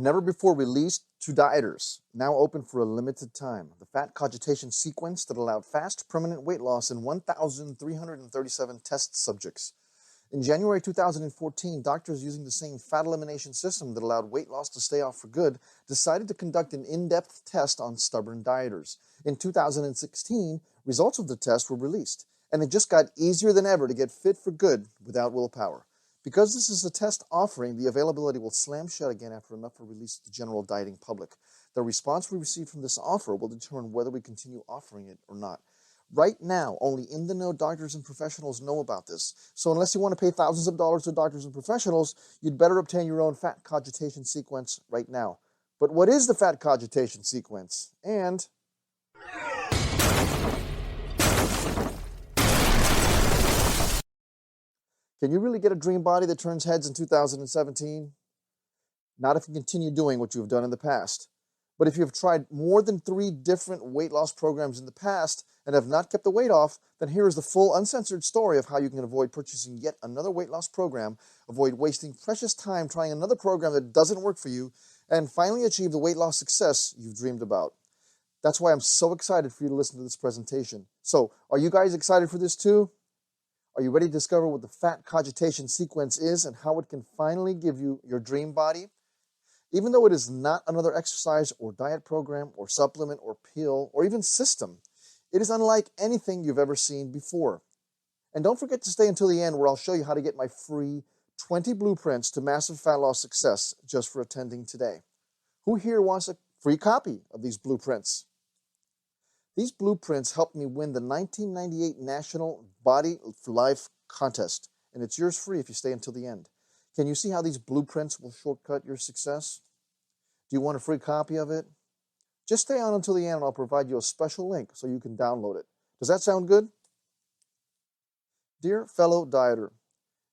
Never before released to dieters, now open for a limited time. The fat cogitation sequence that allowed fast, permanent weight loss in 1,337 test subjects. In January 2014, doctors using the same fat elimination system that allowed weight loss to stay off for good decided to conduct an in-depth test on stubborn dieters. In 2016, results of the test were released, and it just got easier than ever to get fit for good without willpower. Because this is a test offering, the availability will slam shut again after enough are released to the general dieting public. The response we receive from this offer will determine whether we continue offering it or not. Right now, only in-the-know doctors and professionals know about this. So unless you want to pay thousands of dollars to doctors and professionals, you'd better obtain your own fat cogitation sequence right now. But what is the fat cogitation sequence? And can you really get a dream body that turns heads in 2017? Not if you continue doing what you have done in the past. But if you have tried more than 3 different weight loss programs in the past and have not kept the weight off, then here is the full uncensored story of how you can avoid purchasing yet another weight loss program, avoid wasting precious time trying another program that doesn't work for you, and finally achieve the weight loss success you've dreamed about. That's why I'm so excited for you to listen to this presentation. So, are you guys excited for this too? Are you ready to discover what the fat cogitation sequence is and how it can finally give you your dream body? Even though it is not another exercise or diet program or supplement or pill or even system, it is unlike anything you've ever seen before. And don't forget to stay until the end where I'll show you how to get my free 20 blueprints to massive fat loss success just for attending today. Who here wants a free copy of these blueprints? These blueprints helped me win the 1998 National Body for Life contest, and it's yours free if you stay until the end. Can you see how these blueprints will shortcut your success? Do you want a free copy of it? Just stay on until the end and I'll provide you a special link so you can download it. Does that sound good? Dear fellow dieter,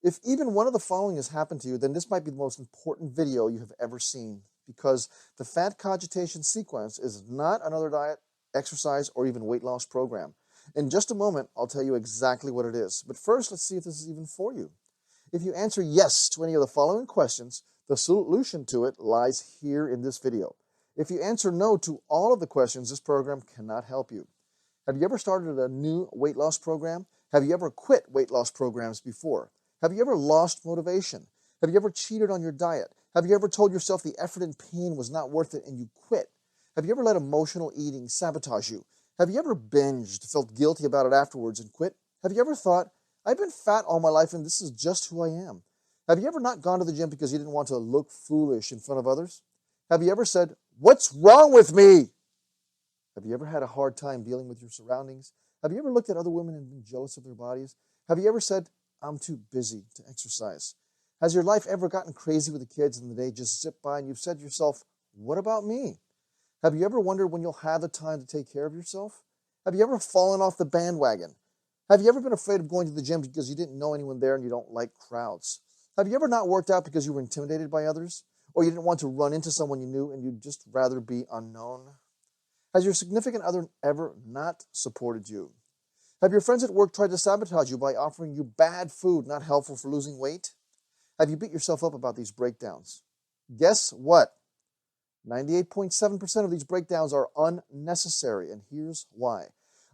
if even one of the following has happened to you, then this might be the most important video you have ever seen, because the fat cogitation sequence is not another diet, exercise, or even weight loss program. In just a moment, I'll tell you exactly what it is. But first, let's see if this is even for you. If you answer yes to any of the following questions, the solution to it lies here in this video. If you answer no to all of the questions, this program cannot help you. Have you ever started a new weight loss program? Have you ever quit weight loss programs before? Have you ever lost motivation? Have you ever cheated on your diet? Have you ever told yourself the effort and pain was not worth it and you quit? Have you ever let emotional eating sabotage you? Have you ever binged, felt guilty about it afterwards and quit? Have you ever thought, I've been fat all my life and this is just who I am? Have you ever not gone to the gym because you didn't want to look foolish in front of others? Have you ever said, what's wrong with me? Have you ever had a hard time dealing with your surroundings? Have you ever looked at other women and been jealous of their bodies? Have you ever said, I'm too busy to exercise? Has your life ever gotten crazy with the kids and the day just zipped by and you've said to yourself, what about me? Have you ever wondered when you'll have the time to take care of yourself? Have you ever fallen off the bandwagon? Have you ever been afraid of going to the gym because you didn't know anyone there and you don't like crowds? Have you ever not worked out because you were intimidated by others? Or you didn't want to run into someone you knew and you'd just rather be unknown? Has your significant other ever not supported you? Have your friends at work tried to sabotage you by offering you bad food not helpful for losing weight? Have you beat yourself up about these breakdowns? Guess what? 98.7% of these breakdowns are unnecessary, and here's why.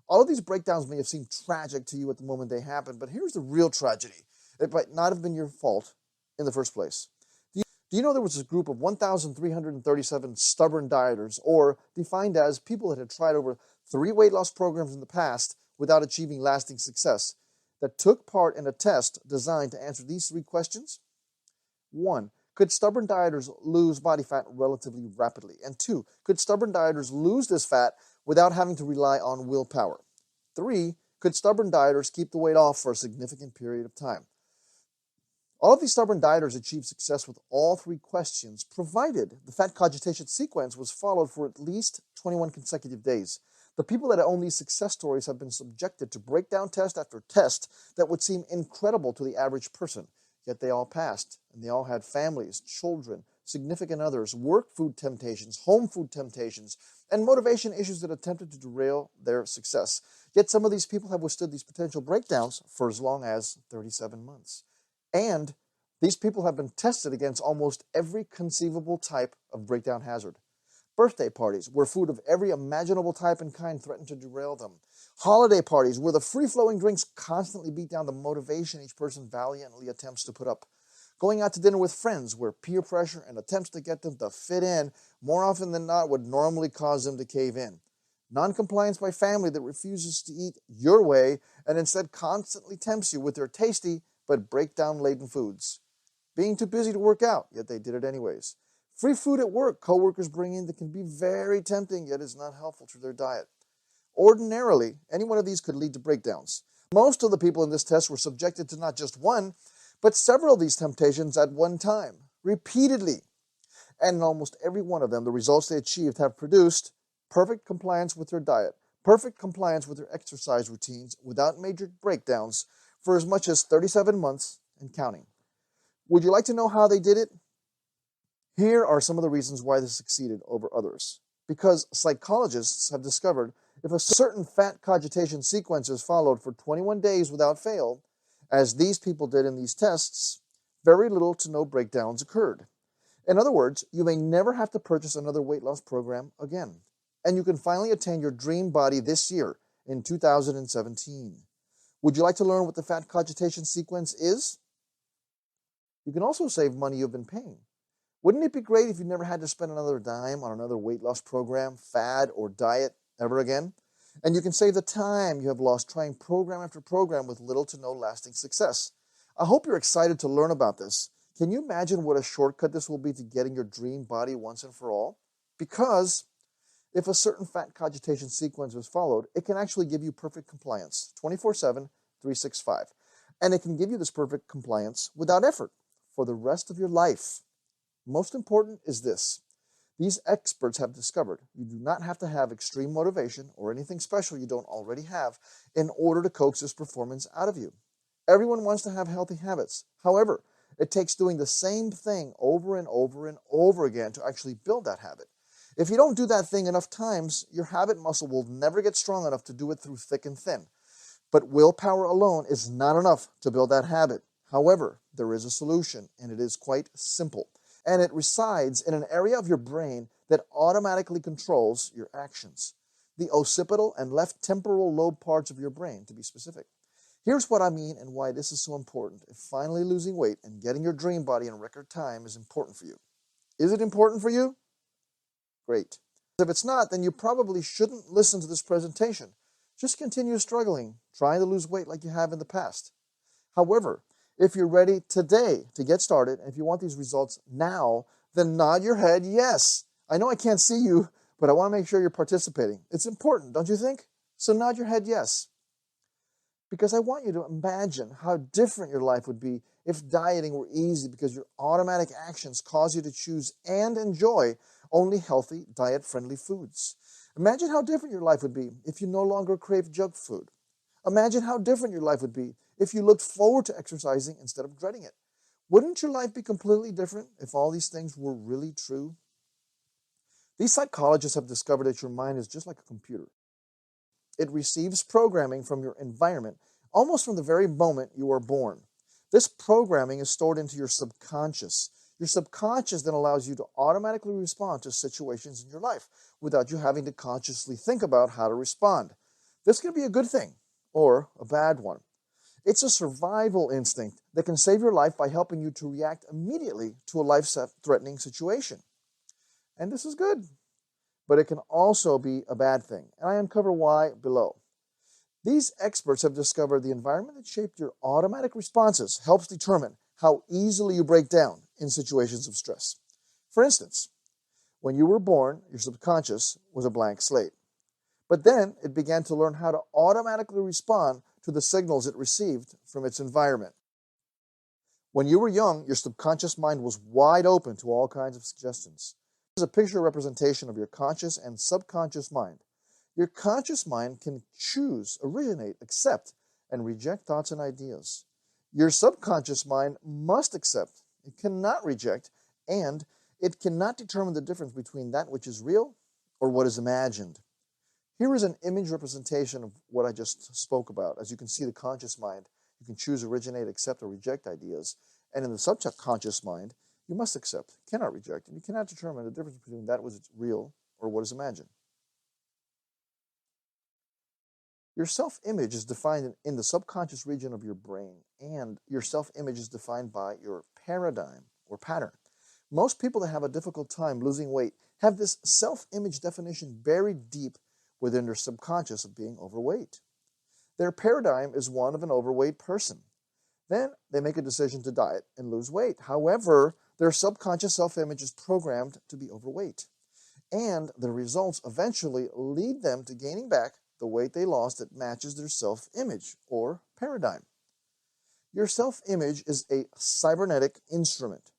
All of these breakdowns may have seemed tragic to you at the moment they happened, but here's the real tragedy. It might not have been your fault in the first place. Do you know there was a group of 1,337 stubborn dieters, or defined as people that had tried over 3 weight loss programs in the past without achieving lasting success, that took part in a test designed to answer these 3 questions? 1. Could stubborn dieters lose body fat relatively rapidly? And 2. Could stubborn dieters lose this fat without having to rely on willpower? 3. Could stubborn dieters keep the weight off for a significant period of time? All of these stubborn dieters achieved success with all 3 questions, provided the fat cogitation sequence was followed for at least 21 consecutive days. The people that own these success stories have been subjected to breakdown test after test that would seem incredible to the average person, yet they all passed, and they all had families, children, significant others, work food temptations, home food temptations, and motivation issues that attempted to derail their success. Yet some of these people have withstood these potential breakdowns for as long as 37 months. And These people have been tested against almost every conceivable type of breakdown hazard. Birthday parties, where food of every imaginable type and kind threatened to derail them. Holiday parties, where the free-flowing drinks constantly beat down the motivation each person valiantly attempts to put up. Going out to dinner with friends, where peer pressure and attempts to get them to fit in more often than not would normally cause them to cave in. Non-compliance by family that refuses to eat your way and instead constantly tempts you with their tasty but breakdown-laden foods. Being too busy to work out, yet they did it anyways. Free food at work coworkers bring in that can be very tempting, yet is not helpful to their diet. Ordinarily, any one of these could lead to breakdowns. Most of the people in this test were subjected to not just one, but several of these temptations at one time, repeatedly. And in almost every one of them, the results they achieved have produced perfect compliance with their diet, perfect compliance with their exercise routines without major breakdowns for as much as 37 months and counting. Would you like to know how they did it? Here are some of the reasons why they succeeded over others. Because psychologists have discovered if a certain fat cogitation sequence is followed for 21 days without fail, as these people did in these tests, very little to no breakdowns occurred. In other words, you may never have to purchase another weight loss program again. And you can finally attain your dream body this year in 2017. Would you like to learn what the fat cogitation sequence is? You can also save money you've been paying. Wouldn't it be great if you never had to spend another dime on another weight loss program, fad, or diet ever again? And you can save the time you have lost trying program after program with little to no lasting success. I hope you're excited to learn about this. Can you imagine what a shortcut this will be to getting your dream body once and for all? Because if a certain fat cogitation sequence is followed, it can actually give you perfect compliance, 24/7, 365. And it can give you this perfect compliance without effort for the rest of your life. Most important is this. These experts have discovered you do not have to have extreme motivation or anything special you don't already have in order to coax this performance out of you. Everyone wants to have healthy habits. However, it takes doing the same thing over and over and over again to actually build that habit. If you don't do that thing enough times, your habit muscle will never get strong enough to do it through thick and thin. But willpower alone is not enough to build that habit. However, there is a solution, and it is quite simple. And it resides in an area of your brain that automatically controls your actions. The occipital and left temporal lobe parts of your brain, to be specific. Here's what I mean and why this is so important if finally losing weight and getting your dream body in record time is important for you. Is it important for you? Great. If it's not, then you probably shouldn't listen to this presentation. Just continue struggling, trying to lose weight like you have in the past. However, if you're ready today to get started, and if you want these results now, then nod your head yes. I know I can't see you, but I want to make sure you're participating. It's important, don't you think? So nod your head yes. Because I want you to imagine how different your life would be if dieting were easy because your automatic actions cause you to choose and enjoy only healthy, diet-friendly foods. Imagine how different your life would be if you no longer crave junk food. Imagine how different your life would be if you looked forward to exercising instead of dreading it. Wouldn't your life be completely different if all these things were really true? These psychologists have discovered that your mind is just like a computer. It receives programming from your environment almost from the very moment you are born. This programming is stored into your subconscious. Your subconscious then allows you to automatically respond to situations in your life without you having to consciously think about how to respond. This can be a good thing or a bad one. It's a survival instinct that can save your life by helping you to react immediately to a life-threatening situation. And this is good, but it can also be a bad thing, and I uncover why below. These experts have discovered the environment that shaped your automatic responses helps determine how easily you break down in situations of stress. For instance, when you were born, your subconscious was a blank slate. But then it began to learn how to automatically respond to the signals it received from its environment. When you were young, your subconscious mind was wide open to all kinds of suggestions. This is a picture representation of your conscious and subconscious mind. Your conscious mind can choose, originate, accept, and reject thoughts and ideas. Your subconscious mind must accept, it cannot reject, and it cannot determine the difference between that which is real or what is imagined. Here is an image representation of what I just spoke about. As you can see, the conscious mind, you can choose, originate, accept, or reject ideas. And in the subconscious mind, you must accept, cannot reject, and you cannot determine the difference between that which is real or what is imagined. Your self-image is defined in the subconscious region of your brain, and your self-image is defined by your paradigm or pattern. Most people that have a difficult time losing weight have this self-image definition buried deep within their subconscious of being overweight. Their paradigm is one of an overweight person. Then they make a decision to diet and lose weight. However, their subconscious self-image is programmed to be overweight, and the results eventually lead them to gaining back the weight they lost that matches their self-image or paradigm. Your self-image is a cybernetic instrument.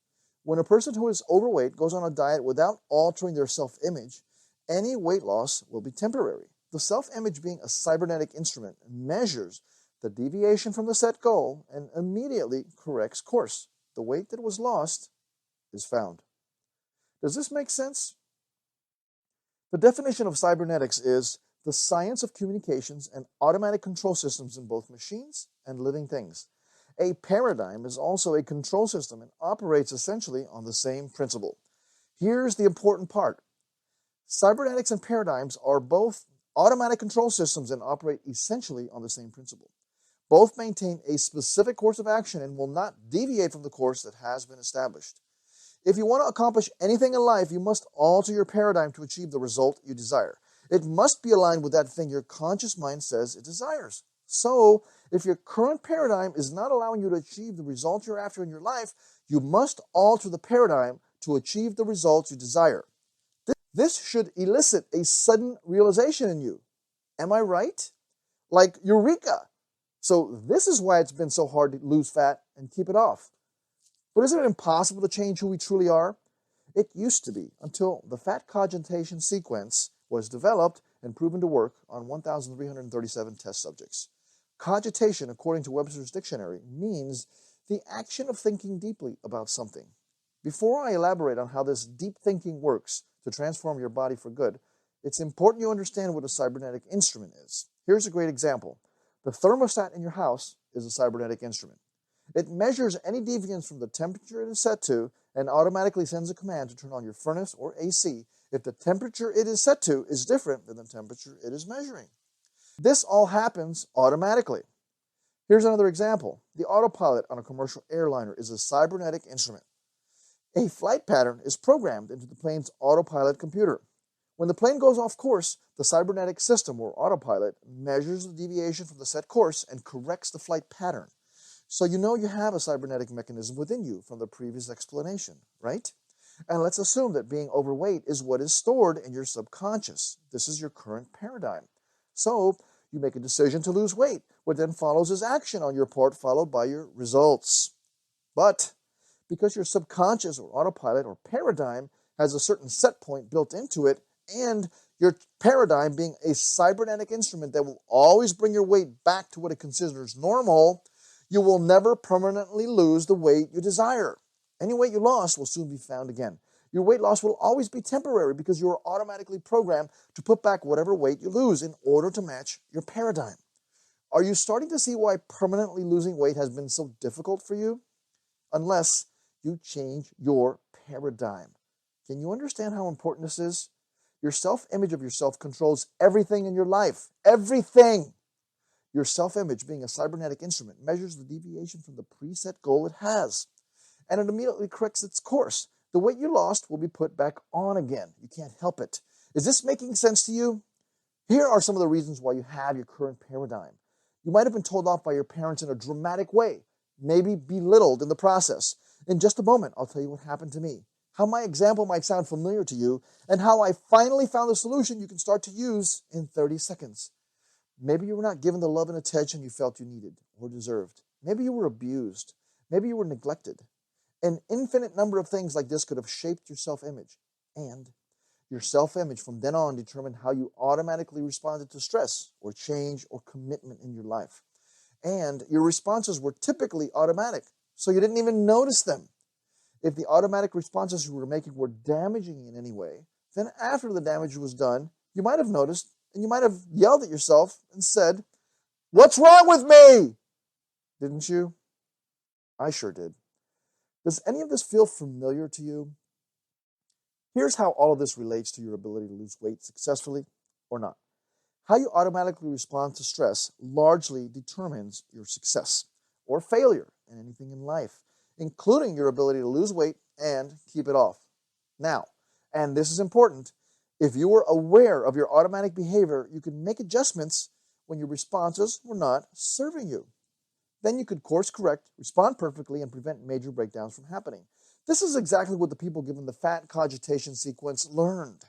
When a person who is overweight goes on a diet without altering their self-image, any weight loss will be temporary. The self-image, being a cybernetic instrument, measures the deviation from the set goal and immediately corrects course. The weight that was lost is found. Does this make sense? The definition of cybernetics is the science of communications and automatic control systems in both machines and living things. A paradigm is also a control system and operates essentially on the same principle. Here's the important part. Cybernetics and paradigms are both automatic control systems and operate essentially on the same principle. Both maintain a specific course of action and will not deviate from the course that has been established. If you want to accomplish anything in life, you must alter your paradigm to achieve the result you desire. It must be aligned with that thing your conscious mind says it desires. So, if your current paradigm is not allowing you to achieve the result you're after in your life, you must alter the paradigm to achieve the results you desire. This should elicit a sudden realization in you. Am I right? Like eureka! So this is why it's been so hard to lose fat and keep it off. But isn't it impossible to change who we truly are? It used to be, until the fat cogitation sequence was developed and proven to work on 1,337 test subjects. Cogitation, according to Webster's dictionary, means the action of thinking deeply about something. Before I elaborate on how this deep thinking works to transform your body for good, it's important you understand what a cybernetic instrument is. Here's a great example. The thermostat in your house is a cybernetic instrument. It measures any deviance from the temperature it is set to and automatically sends a command to turn on your furnace or AC if the temperature it is set to is different than the temperature it is measuring. This all happens automatically. Here's another example. The autopilot on a commercial airliner is a cybernetic instrument. A flight pattern is programmed into the plane's autopilot computer. When the plane goes off course, the cybernetic system, or autopilot, measures the deviation from the set course and corrects the flight pattern. So you know you have a cybernetic mechanism within you from the previous explanation, right? And let's assume that being overweight is what is stored in your subconscious. This is your current paradigm. So you make a decision to lose weight. What then follows is action on your part, followed by your results. But because your subconscious or autopilot or paradigm has a certain set point built into it, and your paradigm being a cybernetic instrument that will always bring your weight back to what it considers normal, you will never permanently lose the weight you desire. Any weight you lost will soon be found again. Your weight loss will always be temporary because you are automatically programmed to put back whatever weight you lose in order to match your paradigm. Are you starting to see why permanently losing weight has been so difficult for you? Unless you change your paradigm. Can you understand how important this is? Your self-image of yourself controls everything in your life. Everything! Your self-image, being a cybernetic instrument, measures the deviation from the preset goal it has, and it immediately corrects its course. The weight you lost will be put back on again. You can't help it. Is this making sense to you? Here are some of the reasons why you have your current paradigm. You might have been told off by your parents in a dramatic way, maybe belittled in the process. In just a moment, I'll tell you what happened to me, how my example might sound familiar to you, and how I finally found the solution you can start to use in 30 seconds. Maybe you were not given the love and attention you felt you needed or deserved. Maybe you were abused. Maybe you were neglected. An infinite number of things like this could have shaped your self-image. And your self-image from then on determined how you automatically responded to stress or change or commitment in your life. And your responses were typically automatic, so you didn't even notice them. If the automatic responses you were making were damaging in any way, then after the damage was done, you might have noticed and you might have yelled at yourself and said, "What's wrong with me?" Didn't you? I sure did. Does any of this feel familiar to you? Here's how all of this relates to your ability to lose weight successfully or not. How you automatically respond to stress largely determines your success or failure in anything in life, including your ability to lose weight and keep it off. Now, and this is important, if you were aware of your automatic behavior, you can make adjustments when your responses were not serving you. Then you could course correct, respond perfectly, and prevent major breakdowns from happening. This is exactly what the people given the fat cogitation sequence learned.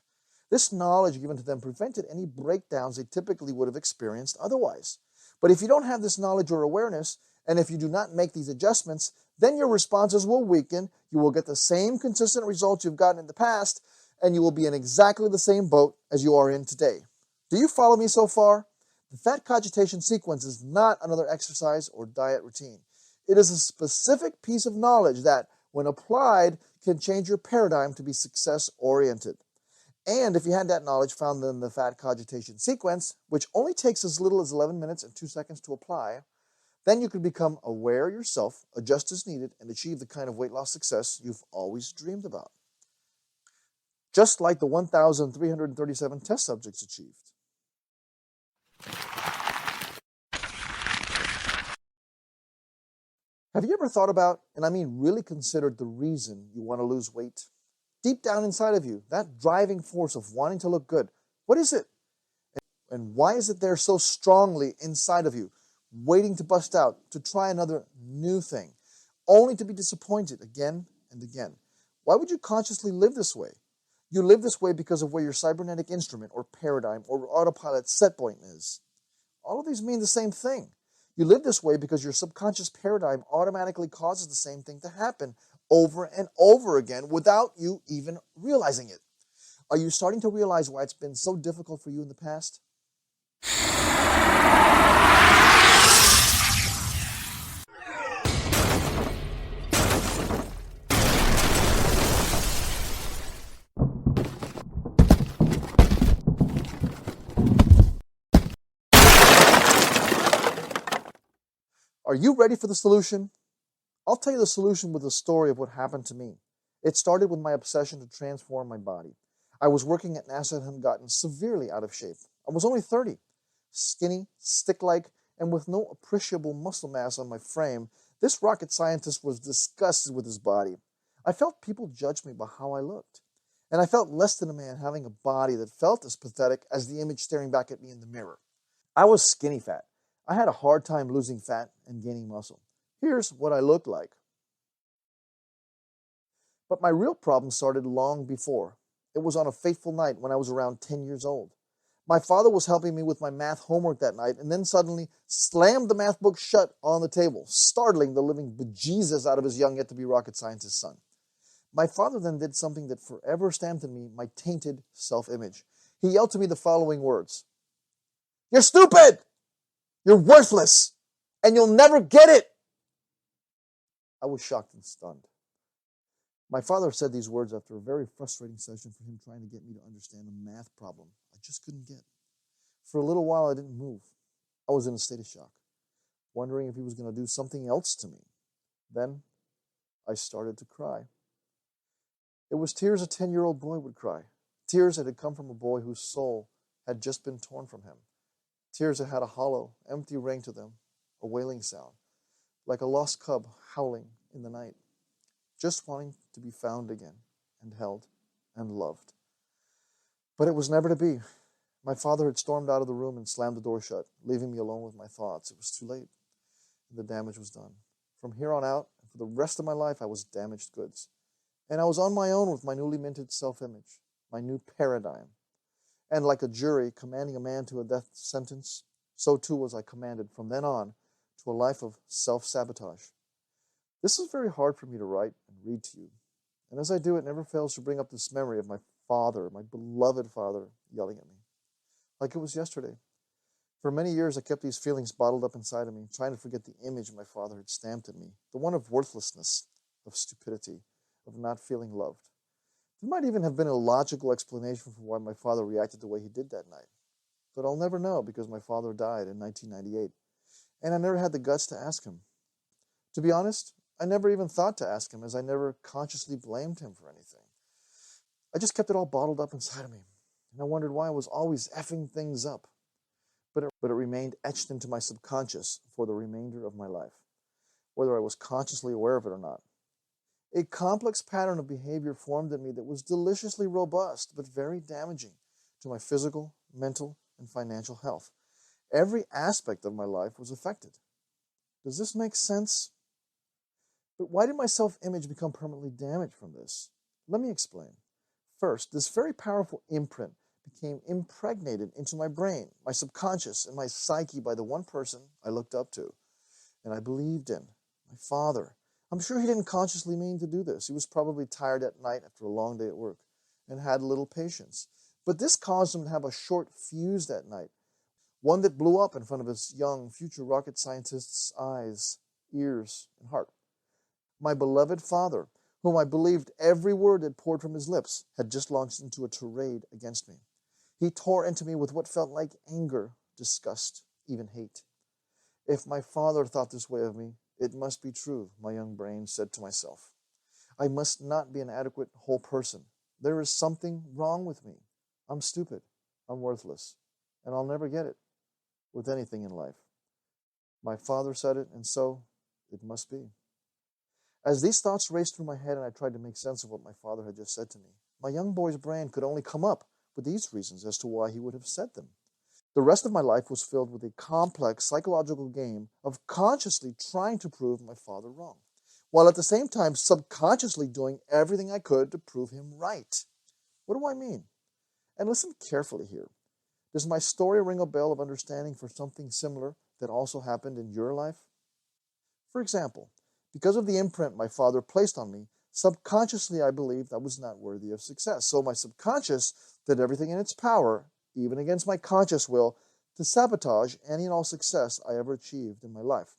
This knowledge given to them prevented any breakdowns they typically would have experienced otherwise. But if you don't have this knowledge or awareness, and if you do not make these adjustments, then your responses will weaken, you will get the same consistent results you've gotten in the past, and you will be in exactly the same boat as you are in today. Do you follow me so far? The fat cogitation sequence is not another exercise or diet routine. It is a specific piece of knowledge that, when applied, can change your paradigm to be success-oriented. And if you had that knowledge found in the fat cogitation sequence, which only takes as little as 11 minutes and 2 seconds to apply, then you could become aware yourself, adjust as needed, and achieve the kind of weight loss success you've always dreamed about. Just like the 1,337 test subjects achieved. Have you ever thought about, and I mean really considered, the reason you want to lose weight? Deep down inside of you, that driving force of wanting to look good, what is it? And why is it there so strongly inside of you, waiting to bust out, to try another new thing, only to be disappointed again and again? Why would you consciously live this way? You live this way because of where your cybernetic instrument or paradigm or autopilot set point is. All of these mean the same thing. You live this way because your subconscious paradigm automatically causes the same thing to happen over and over again without you even realizing it. Are you starting to realize why it's been so difficult for you in the past? Are you ready for the solution? I'll tell you the solution with a story of what happened to me. It started with my obsession to transform my body. I was working at NASA and had gotten severely out of shape. I was only 30, skinny, stick-like, and with no appreciable muscle mass on my frame. This rocket scientist was disgusted with his body. I felt people judged me by how I looked. And I felt less than a man having a body that felt as pathetic as the image staring back at me in the mirror. I was skinny fat. I had a hard time losing fat and gaining muscle. Here's what I looked like. But my real problem started long before. It was on a fateful night when I was around 10 years old. My father was helping me with my math homework that night and then suddenly slammed the math book shut on the table, startling the living bejesus out of his young yet-to-be rocket scientist son. My father then did something that forever stamped in me my tainted self-image. He yelled to me the following words: "You're stupid! You're worthless! And you'll never get it!" I was shocked and stunned. My father said these words after a very frustrating session for him trying to get me to understand a math problem I just couldn't get. For a little while, I didn't move. I was in a state of shock, wondering if he was going to do something else to me. Then I started to cry. It was tears a 10-year-old boy would cry, tears that had come from a boy whose soul had just been torn from him, tears that had a hollow, empty ring to them, a wailing sound, like a lost cub howling in the night, just wanting to be found again and held and loved. But it was never to be. My father had stormed out of the room and slammed the door shut, leaving me alone with my thoughts. It was too late. The damage was done. From here on out, and for the rest of my life, I was damaged goods. And I was on my own with my newly minted self-image, my new paradigm. And like a jury commanding a man to a death sentence, so too was I commanded from then on to a life of self-sabotage. This is very hard for me to write and read to you. And as I do, it never fails to bring up this memory of my father, my beloved father, yelling at me, like it was yesterday. For many years, I kept these feelings bottled up inside of me, trying to forget the image my father had stamped in me, the one of worthlessness, of stupidity, of not feeling loved. There might even have been a logical explanation for why my father reacted the way he did that night. But I'll never know because my father died in 1998, and I never had the guts to ask him. To be honest, I never even thought to ask him, as I never consciously blamed him for anything. I just kept it all bottled up inside of me, and I wondered why I was always effing things up. But it remained etched into my subconscious for the remainder of my life, whether I was consciously aware of it or not. A complex pattern of behavior formed in me that was deliciously robust, but very damaging to my physical, mental, and financial health. Every aspect of my life was affected. Does this make sense? But why did my self-image become permanently damaged from this? Let me explain. First, this very powerful imprint became impregnated into my brain, my subconscious, and my psyche by the one person I looked up to and I believed in, my father. I'm sure he didn't consciously mean to do this. He was probably tired at night after a long day at work and had little patience. But this caused him to have a short fuse that night, one that blew up in front of his young future rocket scientist's eyes, ears, and heart. My beloved father, whom I believed every word that poured from his lips, had just launched into a tirade against me. He tore into me with what felt like anger, disgust, even hate. If my father thought this way of me, it must be true, my young brain said to myself. I must not be an adequate whole person. There is something wrong with me. I'm stupid. I'm worthless. And I'll never get it with anything in life. My father said it, and so it must be. As these thoughts raced through my head and I tried to make sense of what my father had just said to me, my young boy's brain could only come up with these reasons as to why he would have said them. The rest of my life was filled with a complex psychological game of consciously trying to prove my father wrong, while at the same time subconsciously doing everything I could to prove him right. What do I mean? And listen carefully here. Does my story ring a bell of understanding for something similar that also happened in your life? For example, because of the imprint my father placed on me, subconsciously I believed I was not worthy of success. So my subconscious did everything in its power, even against my conscious will, to sabotage any and all success I ever achieved in my life.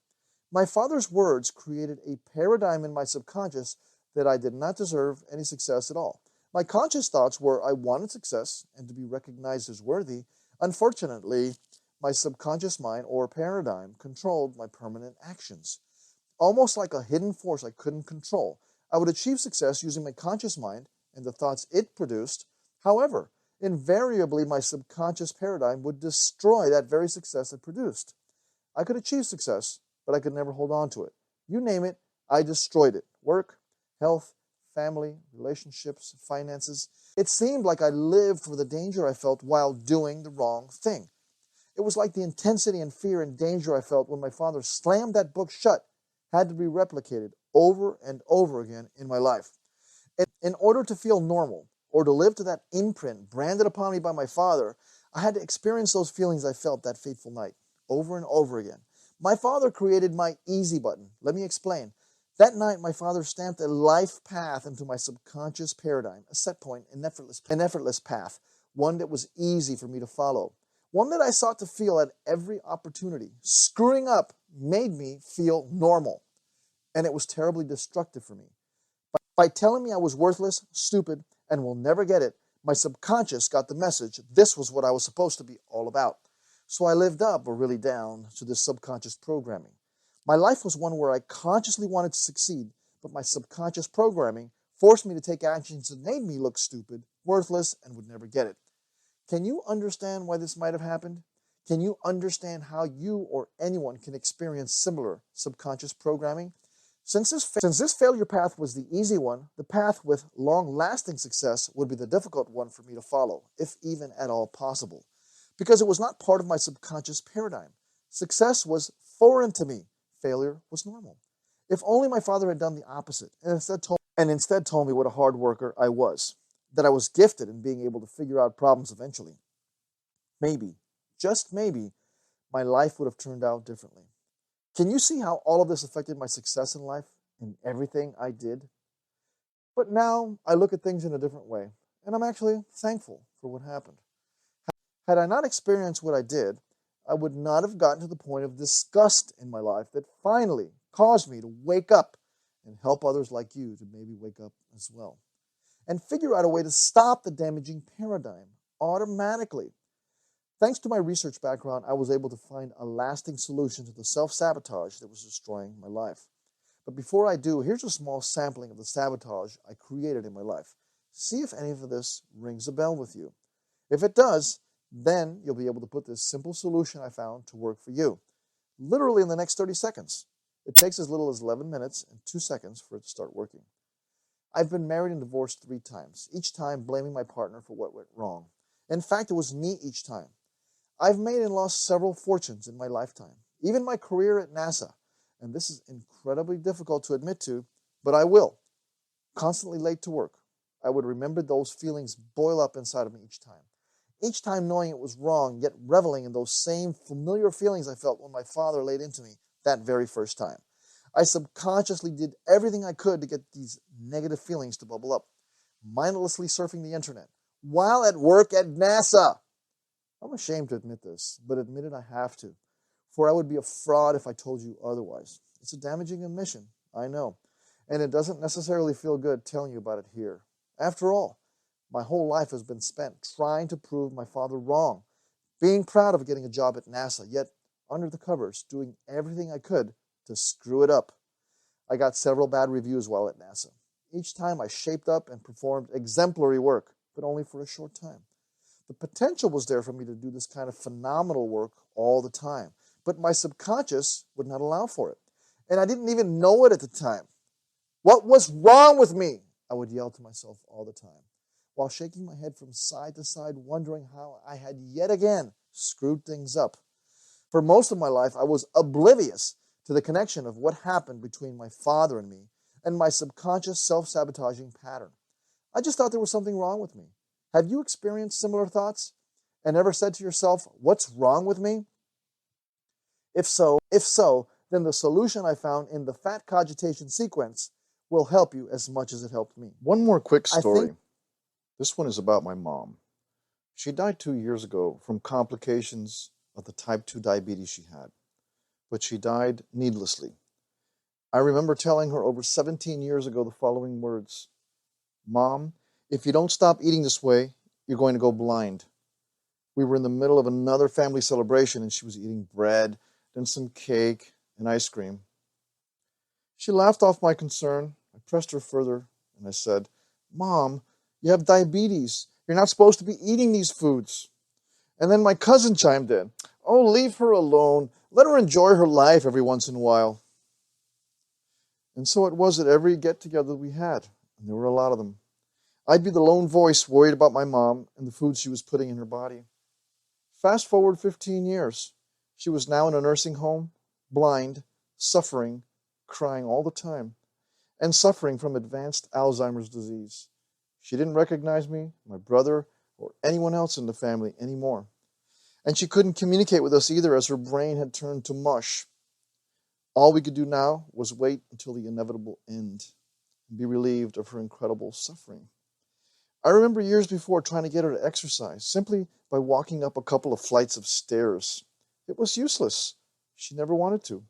My father's words created a paradigm in my subconscious that I did not deserve any success at all. My conscious thoughts were I wanted success and to be recognized as worthy. Unfortunately, my subconscious mind or paradigm controlled my permanent actions. Almost like a hidden force I couldn't control, I would achieve success using my conscious mind and the thoughts it produced. However, invariably my subconscious paradigm would destroy that very success it produced. I could achieve success, but I could never hold on to it. You name it, I destroyed it. Work, health, family, relationships, finances. It seemed like I lived for the danger I felt while doing the wrong thing. It was like the intensity and fear and danger I felt when my father slammed that book shut had to be replicated over and over again in my life. In order to feel normal or to live to that imprint branded upon me by my father, I had to experience those feelings I felt that fateful night over and over again. My father created my easy button. Let me explain. That night, my father stamped a life path into my subconscious paradigm, a set point, an effortless path, one that was easy for me to follow, one that I sought to feel at every opportunity. Screwing up made me feel normal, and it was terribly destructive for me. By telling me I was worthless, stupid, and will never get it, my subconscious got the message this was what I was supposed to be all about. So I lived up, or really down, to this subconscious programming. My life was one where I consciously wanted to succeed, but my subconscious programming forced me to take actions that made me look stupid, worthless, and would never get it. Can you understand why this might have happened? Can you understand how you or anyone can experience similar subconscious programming? Since this failure path was the easy one, the path with long-lasting success would be the difficult one for me to follow, if even at all possible, because it was not part of my subconscious paradigm. Success was foreign to me. Failure was normal. If only my father had done the opposite and instead told me what a hard worker I was, that I was gifted in being able to figure out problems eventually. Maybe, just maybe, my life would have turned out differently. Can you see how all of this affected my success in life and everything I did? But now I look at things in a different way, and I'm actually thankful for what happened. Had I not experienced what I did, I would not have gotten to the point of disgust in my life that finally caused me to wake up and help others like you to maybe wake up as well and figure out a way to stop the damaging paradigm automatically. Thanks to my research background, I was able to find a lasting solution to the self-sabotage that was destroying my life. But before I do, here's a small sampling of the sabotage I created in my life. See if any of this rings a bell with you. If it does, then you'll be able to put this simple solution I found to work for you, literally in the next 30 seconds. It takes as little as 11 minutes and 2 seconds for it to start working. I've been married and divorced 3 times, each time blaming my partner for what went wrong. In fact, it was me each time. I've made and lost several fortunes in my lifetime, even my career at NASA. And this is incredibly difficult to admit to, but I will. Constantly late to work. I would remember those feelings boil up inside of me each time. Each time knowing it was wrong, yet reveling in those same familiar feelings I felt when my father laid into me that very first time. I subconsciously did everything I could to get these negative feelings to bubble up, mindlessly surfing the internet, while at work at NASA. I'm ashamed to admit this, but admit it I have to, for I would be a fraud if I told you otherwise. It's a damaging admission, I know, and it doesn't necessarily feel good telling you about it here. After all, my whole life has been spent trying to prove my father wrong, being proud of getting a job at NASA, yet under the covers, doing everything I could to screw it up. I got several bad reviews while at NASA. Each time I shaped up and performed exemplary work, but only for a short time. The potential was there for me to do this kind of phenomenal work all the time, but my subconscious would not allow for it. And I didn't even know it at the time. What was wrong with me? I would yell to myself all the time, while shaking my head from side to side, wondering how I had yet again screwed things up. For most of my life, I was oblivious to the connection of what happened between my father and me and my subconscious self-sabotaging pattern. I just thought there was something wrong with me. Have you experienced similar thoughts and ever said to yourself, what's wrong with me? If so, then the solution I found in the fat cogitation sequence will help you as much as it helped me. One more quick I story. think This one is about my mom. She died 2 years ago from complications of the type 2 diabetes she had, but she died needlessly. I remember telling her over 17 years ago the following words: Mom, if you don't stop eating this way, you're going to go blind. We were in the middle of another family celebration and she was eating bread, then some cake and ice cream. She laughed off my concern. I pressed her further and I said, Mom, you have diabetes. You're not supposed to be eating these foods. And then my cousin chimed in. Oh, leave her alone. Let her enjoy her life every once in a while. And so it was at every get-together we had, and there were a lot of them. I'd be the lone voice worried about my mom and the food she was putting in her body. Fast forward 15 years. She was now in a nursing home, blind, suffering, crying all the time, and suffering from advanced Alzheimer's disease. She didn't recognize me, my brother, or anyone else in the family anymore. And she couldn't communicate with us either, as her brain had turned to mush. All we could do now was wait until the inevitable end and be relieved of her incredible suffering. I remember years before trying to get her to exercise simply by walking up a couple of flights of stairs. It was useless. She never wanted to.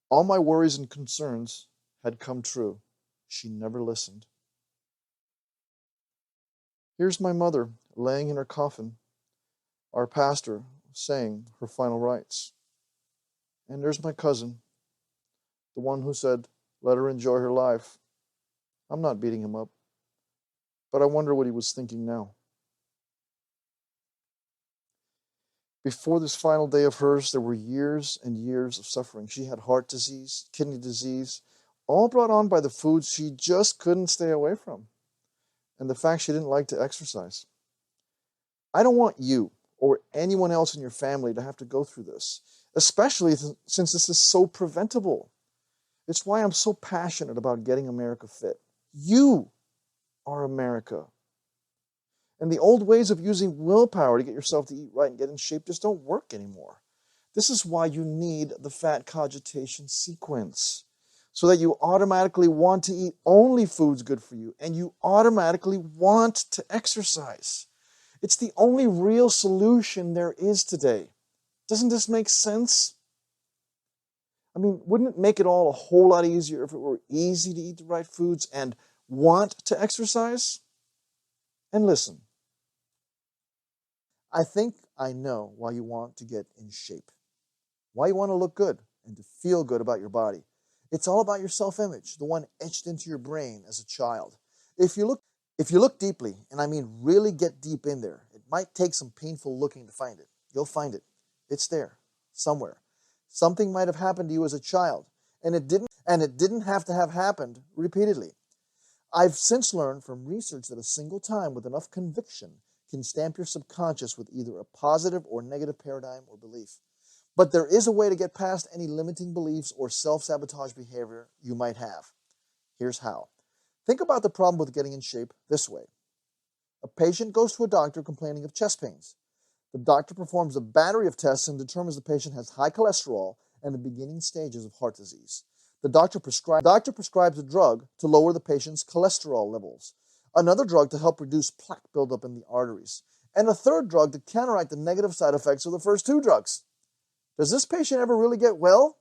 All my worries and concerns had come true. She never listened. Here's my mother laying in her coffin, our pastor saying her final rites. And there's my cousin, the one who said, let her enjoy her life. I'm not beating him up, but I wonder what he was thinking now. Before this final day of hers, there were years and years of suffering. She had heart disease, kidney disease, all brought on by the foods she just couldn't stay away from, and the fact she didn't like to exercise. I don't want you or anyone else in your family to have to go through this, especially since this is so preventable. It's why I'm so passionate about getting America fit. You are America. And the old ways of using willpower to get yourself to eat right and get in shape just don't work anymore. This is why you need the fat cogitation sequence, so that you automatically want to eat only foods good for you, and you automatically want to exercise. It's the only real solution there is today. Doesn't this make sense? I mean, wouldn't it make it all a whole lot easier if it were easy to eat the right foods and want to exercise? And listen, I think I know why you want to get in shape, why you want to look good and to feel good about your body. It's all about your self-image, the one etched into your brain as a child. If you look deeply, and I mean really get deep in there, it might take some painful looking to find it. You'll find it. It's there, somewhere. Something might have happened to you as a child, and it didn't have to have happened repeatedly. I've since learned from research that a single time with enough conviction can stamp your subconscious with either a positive or negative paradigm or belief. But there is a way to get past any limiting beliefs or self-sabotage behavior you might have. Here's how. Think about the problem with getting in shape this way. A patient goes to a doctor complaining of chest pains. The doctor performs a battery of tests and determines the patient has high cholesterol and the beginning stages of heart disease. The doctor prescribes a drug to lower the patient's cholesterol levels, another drug to help reduce plaque buildup in the arteries, and a third drug to counteract the negative side effects of the first two drugs. Does this patient ever really get well?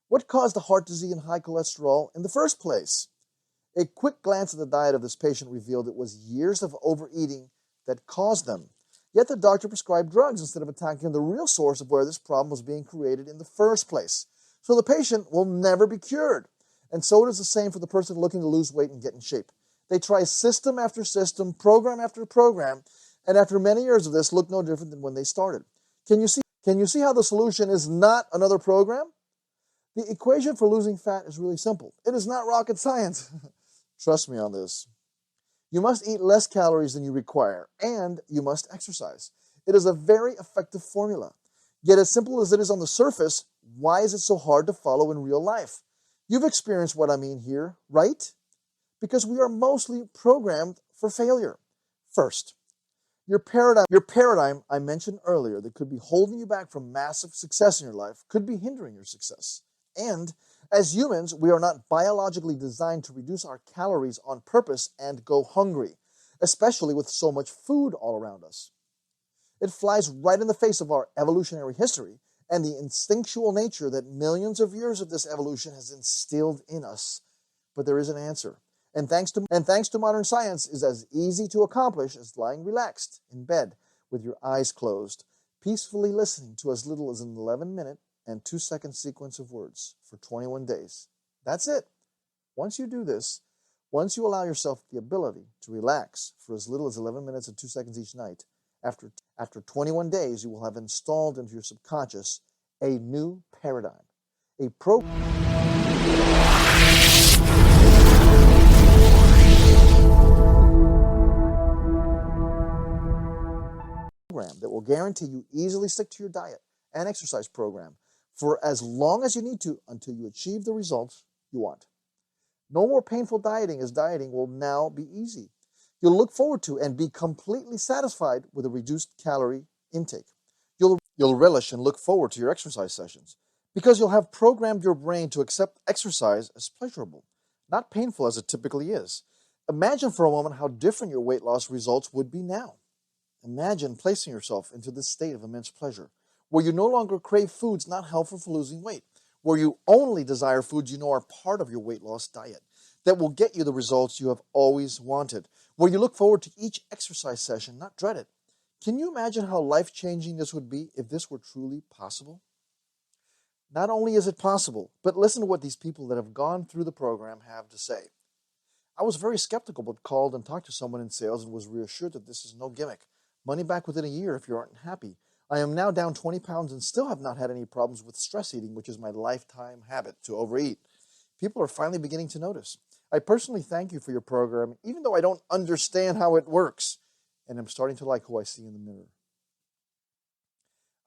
What caused the heart disease and high cholesterol in the first place? A quick glance at the diet of this patient revealed it was years of overeating that caused them. Yet the doctor prescribed drugs instead of attacking the real source of where this problem was being created in the first place. So the patient will never be cured. And so it is the same for the person looking to lose weight and get in shape. They try system after system, program after program, and after many years of this, look no different than when they started. Can you see how the solution is not another program? The equation for losing fat is really simple. It is not rocket science. Trust me on this. You must eat less calories than you require, and you must exercise. It is a very effective formula. Yet as simple as it is on the surface, why is it so hard to follow in real life? You've experienced what I mean here, right? Because we are mostly programmed for failure. First, your paradigm I mentioned earlier that could be holding you back from massive success in your life could be hindering your success. And as humans, we are not biologically designed to reduce our calories on purpose and go hungry, especially with so much food all around us. It flies right in the face of our evolutionary history and the instinctual nature that millions of years of this evolution has instilled in us. But there is an answer. And thanks to modern science, is as easy to accomplish as lying relaxed in bed with your eyes closed, peacefully listening to as little as an 11-minute and 2-second sequence of words for 21 days. That's it. Once you do this, once you allow yourself the ability to relax for as little as 11 minutes and 2 seconds each night, after 21 days, you will have installed into your subconscious a new paradigm, a program that will guarantee you easily stick to your diet and exercise program for as long as you need to until you achieve the results you want. No more painful dieting, as dieting will now be easy. You'll look forward to and be completely satisfied with a reduced calorie intake. You'll relish and look forward to your exercise sessions because you'll have programmed your brain to accept exercise as pleasurable, not painful as it typically is. Imagine for a moment how different your weight loss results would be now. Imagine placing yourself into this state of immense pleasure, where you no longer crave foods not helpful for losing weight, where you only desire foods you know are part of your weight loss diet, that will get you the results you have always wanted, where you look forward to each exercise session, not dread it. Can you imagine how life-changing this would be if this were truly possible? Not only is it possible, but listen to what these people that have gone through the program have to say. I was very skeptical, but called and talked to someone in sales and was reassured that this is no gimmick. Money back within a year if you aren't happy. I am now down 20 pounds and still have not had any problems with stress eating, which is my lifetime habit to overeat. People are finally beginning to notice. I personally thank you for your program, even though I don't understand how it works, and I'm starting to like who I see in the mirror.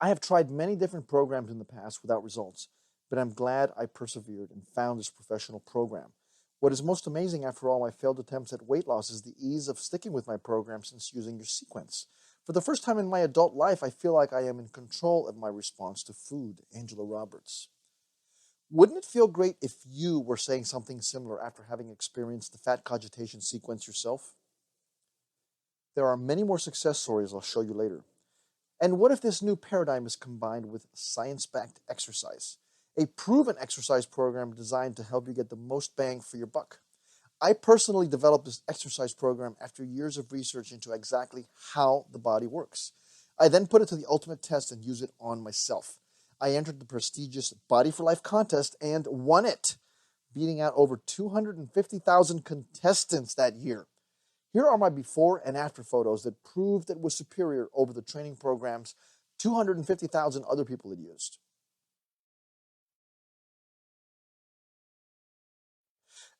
I have tried many different programs in the past without results, but I'm glad I persevered and found this professional program. What is most amazing after all my failed attempts at weight loss is the ease of sticking with my program since using your sequence. For the first time in my adult life, I feel like I am in control of my response to food. Angela Roberts. Wouldn't it feel great if you were saying something similar after having experienced the fat cogitation sequence yourself? There are many more success stories I'll show you later. And what if this new paradigm is combined with science-backed exercise? A proven exercise program designed to help you get the most bang for your buck. I personally developed this exercise program after years of research into exactly how the body works. I then put it to the ultimate test and used it on myself. I entered the prestigious Body for Life contest and won it. beating out over 250,000 contestants that year. Here are my before and after photos that proved it was superior over the training programs 250,000 other people had used.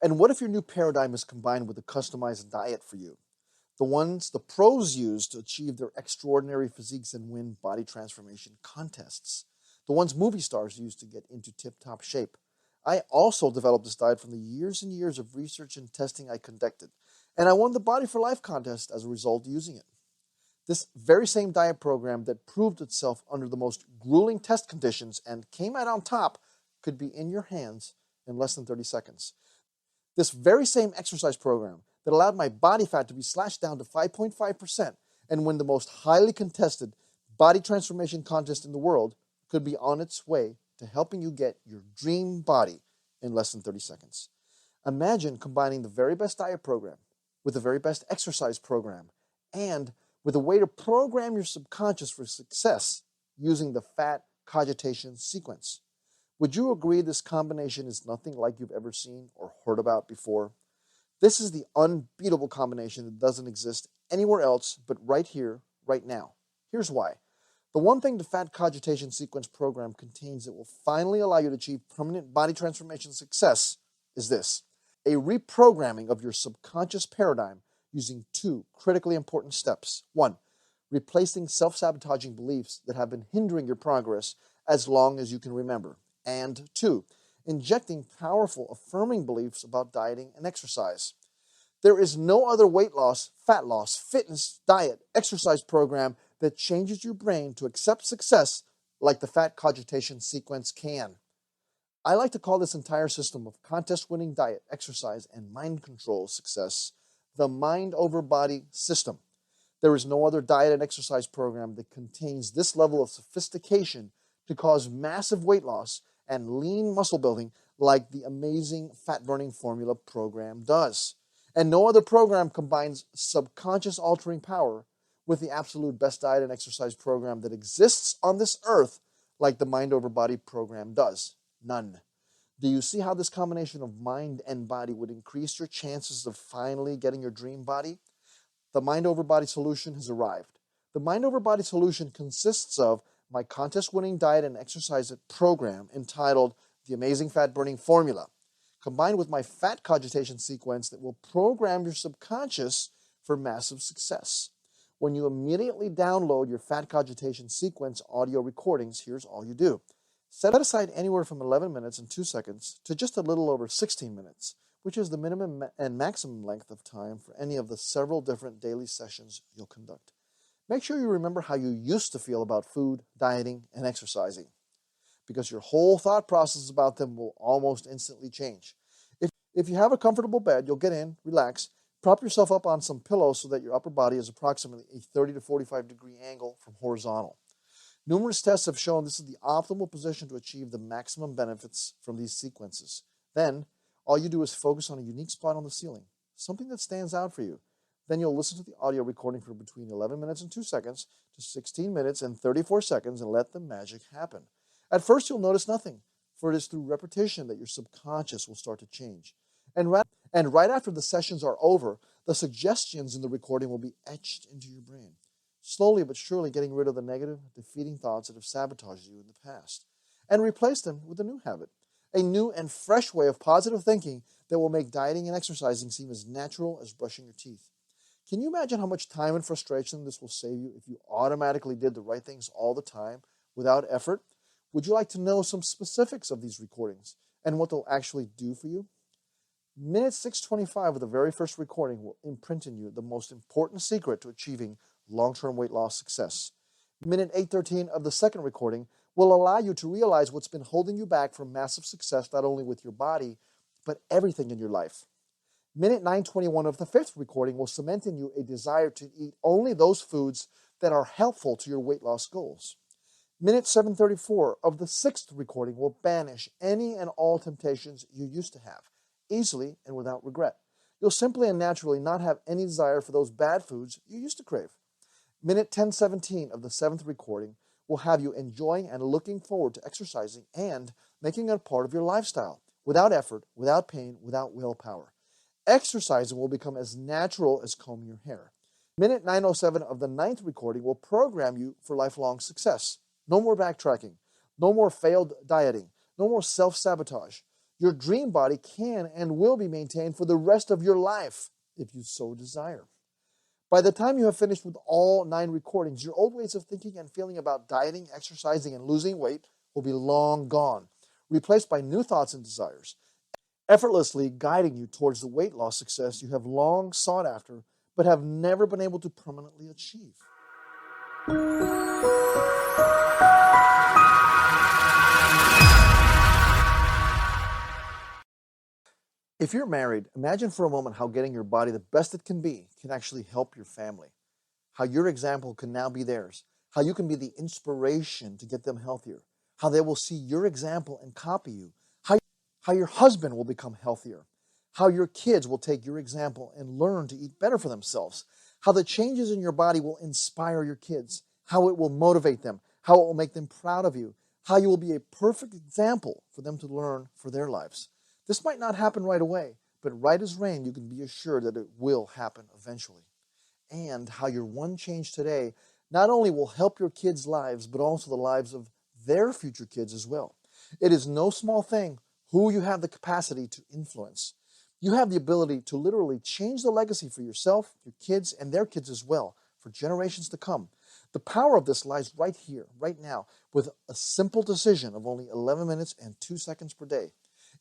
And what if your new paradigm is combined with a customized diet for you? The ones the pros use to achieve their extraordinary physiques and win body transformation contests. The ones movie stars use to get into tip-top shape. I also developed this diet from the years and years of research and testing I conducted, and I won the Body for Life contest as a result of using it. This very same diet program that proved itself under the most grueling test conditions and came out on top could be in your hands in less than 30 seconds. This very same exercise program that allowed my body fat to be slashed down to 5.5% and win the most highly contested body transformation contest in the world could be on its way to helping you get your dream body in less than 30 seconds. Imagine combining the very best diet program with the very best exercise program and with a way to program your subconscious for success using the fat cogitation sequence. Would you agree this combination is nothing like you've ever seen or heard about before? This is the unbeatable combination that doesn't exist anywhere else but right here, right now. Here's why. The one thing the Fat Cogitation Sequence program contains that will finally allow you to achieve permanent body transformation success is this: a reprogramming of your subconscious paradigm using two critically important steps. One, replacing self-sabotaging beliefs that have been hindering your progress as long as you can remember. And two, injecting powerful affirming beliefs about dieting and exercise. There is no other weight loss, fat loss, fitness, diet, exercise program that changes your brain to accept success like the Fat Cogitation Sequence can. I like to call this entire system of contest-winning diet, exercise, and mind control success the mind over body system. There is no other diet and exercise program that contains this level of sophistication to cause massive weight loss and lean muscle building like the amazing fat burning formula program does. And no other program combines subconscious altering power with the absolute best diet and exercise program that exists on this earth like the mind over body program does. None. Do you see how this combination of mind and body would increase your chances of finally getting your dream body? The mind over body solution has arrived. The mind over body solution consists of my contest-winning diet and exercise program entitled The Amazing Fat Burning Formula, combined with my fat cogitation sequence that will program your subconscious for massive success. When you immediately download your fat cogitation sequence audio recordings, here's all you do. Set aside anywhere from 11 minutes and 2 seconds to just a little over 16 minutes, which is the minimum and maximum length of time for any of the several different daily sessions you'll conduct. Make sure you remember how you used to feel about food, dieting, and exercising, because your whole thought process about them will almost instantly change. If you have a comfortable bed, you'll get in, relax, prop yourself up on some pillows so that your upper body is approximately a 30 to 45 degree angle from horizontal. Numerous tests have shown this is the optimal position to achieve the maximum benefits from these sequences. Then, all you do is focus on a unique spot on the ceiling, something that stands out for you. Then you'll listen to the audio recording for between 11 minutes and 2 seconds to 16 minutes and 34 seconds and let the magic happen. At first, you'll notice nothing, for it is through repetition that your subconscious will start to change. And right after the sessions are over, the suggestions in the recording will be etched into your brain, slowly but surely getting rid of the negative, defeating thoughts that have sabotaged you in the past, and replace them with a new habit, a new and fresh way of positive thinking that will make dieting and exercising seem as natural as brushing your teeth. Can you imagine how much time and frustration this will save you if you automatically did the right things all the time without effort? Would you like to know some specifics of these recordings and what they'll actually do for you? Minute 625 of the very first recording will imprint in you the most important secret to achieving long-term weight loss success. Minute 813 of the second recording will allow you to realize what's been holding you back from massive success not only with your body, but everything in your life. Minute 921 of the fifth recording will cement in you a desire to eat only those foods that are helpful to your weight loss goals. Minute 734 of the sixth recording will banish any and all temptations you used to have, easily and without regret. You'll simply and naturally not have any desire for those bad foods you used to crave. Minute 1017 of the seventh recording will have you enjoying and looking forward to exercising and making it a part of your lifestyle, without effort, without pain, without willpower. Exercising will become as natural as combing your hair. Minute 907 of the ninth recording will program you for lifelong success. No more backtracking, no more failed dieting, no more self-sabotage. Your dream body can and will be maintained for the rest of your life if you so desire. By the time you have finished with all 9 recordings, your old ways of thinking and feeling about dieting, exercising, and losing weight will be long gone, replaced by new thoughts and desires, effortlessly guiding you towards the weight loss success you have long sought after but have never been able to permanently achieve. If you're married, imagine for a moment how getting your body the best it can be can actually help your family. How your example can now be theirs. How you can be the inspiration to get them healthier. How they will see your example and copy you. How your husband will become healthier. How your kids will take your example and learn to eat better for themselves. How the changes in your body will inspire your kids. How it will motivate them. How it will make them proud of you. How you will be a perfect example for them to learn for their lives. This might not happen right away, but right as rain, you can be assured that it will happen eventually. And how your one change today not only will help your kids' lives, but also the lives of their future kids as well. It is no small thing who you have the capacity to influence. You have the ability to literally change the legacy for yourself, your kids, and their kids as well, for generations to come. The power of this lies right here, right now, with a simple decision of only 11 minutes and 2 seconds per day.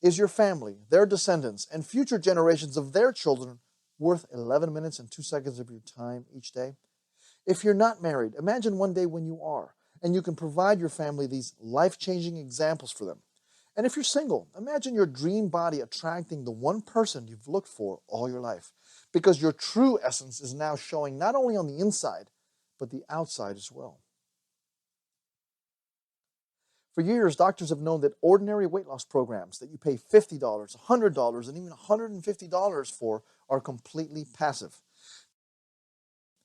Is your family, their descendants, and future generations of their children worth 11 minutes and 2 seconds of your time each day? If you're not married, imagine one day when you are, and you can provide your family these life-changing examples for them. And if you're single, imagine your dream body attracting the one person you've looked for all your life, because your true essence is now showing not only on the inside, but the outside as well. For years, doctors have known that ordinary weight loss programs that you pay $50, $100, and even $150 for are completely passive.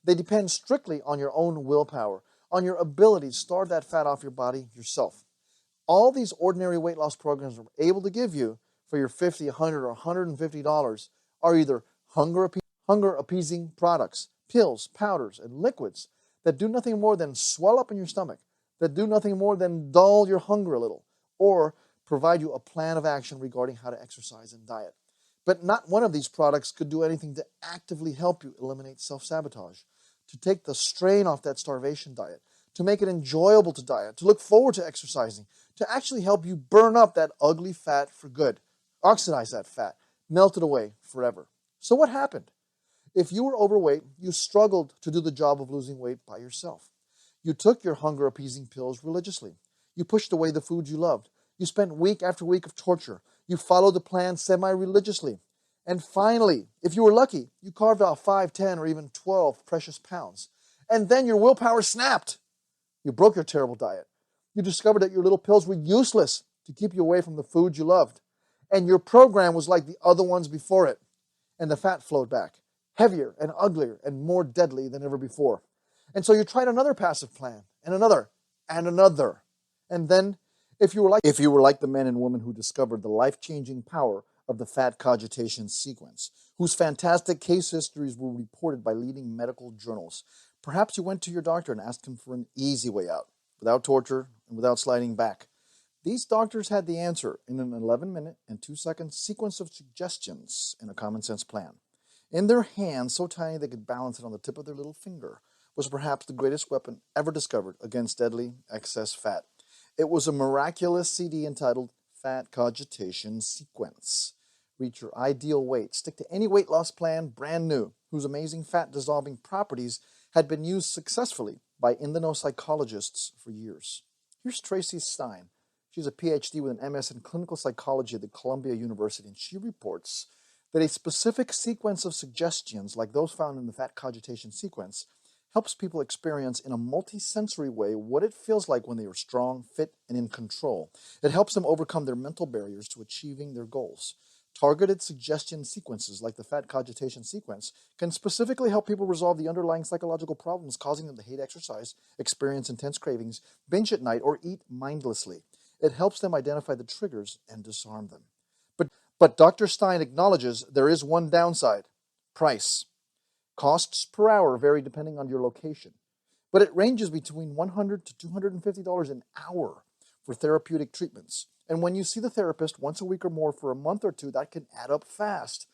They depend strictly on your own willpower, on your ability to starve that fat off your body yourself. All these ordinary weight loss programs are able to give you for your $50, $100, or $150 are either hunger-appeasing products, pills, powders, and liquids that do nothing more than swell up in your stomach, that do nothing more than dull your hunger a little, or provide you a plan of action regarding how to exercise and diet. But not one of these products could do anything to actively help you eliminate self-sabotage, to take the strain off that starvation diet, to make it enjoyable to diet, to look forward to exercising, to actually help you burn up that ugly fat for good, oxidize that fat, melt it away forever. So what happened? If you were overweight, you struggled to do the job of losing weight by yourself. You took your hunger-appeasing pills religiously. You pushed away the foods you loved. You spent week after week of torture. You followed the plan semi-religiously. And finally, if you were lucky, you carved off 5, 10, or even 12 precious pounds. And then your willpower snapped. You broke your terrible diet. You discovered that your little pills were useless to keep you away from the food you loved. And your program was like the other ones before it. And the fat flowed back, heavier and uglier and more deadly than ever before. And so you tried another passive plan, and another, and another. And then, if you were like the men and women who discovered the life-changing power of the fat cogitation sequence, whose fantastic case histories were reported by leading medical journals, perhaps you went to your doctor and asked him for an easy way out, without torture and without sliding back. These doctors had the answer in an 11-minute and 2-second sequence of suggestions in a common-sense plan. In their hands, so tiny they could balance it on the tip of their little finger, was perhaps the greatest weapon ever discovered against deadly excess fat. It was a miraculous CD entitled Fat Cogitation Sequence. Reach your ideal weight. Stick to any weight loss plan, brand new, whose amazing fat-dissolving properties had been used successfully by in-the-know psychologists for years. Here's Tracy Stein. She's a PhD with an MS in clinical psychology at the Columbia University, and she reports that a specific sequence of suggestions, like those found in the fat cogitation sequence, helps people experience in a multi-sensory way what it feels like when they are strong, fit, and in control. It helps them overcome their mental barriers to achieving their goals. Targeted suggestion sequences like the fat cogitation sequence can specifically help people resolve the underlying psychological problems causing them to hate exercise, experience intense cravings, binge at night, or eat mindlessly. It helps them identify the triggers and disarm them. But Dr. Stein acknowledges there is one downside: price. Costs per hour vary depending on your location, but it ranges between $100 to $250 an hour for therapeutic treatments. And when you see the therapist once a week or more for a month or two, that can add up fast.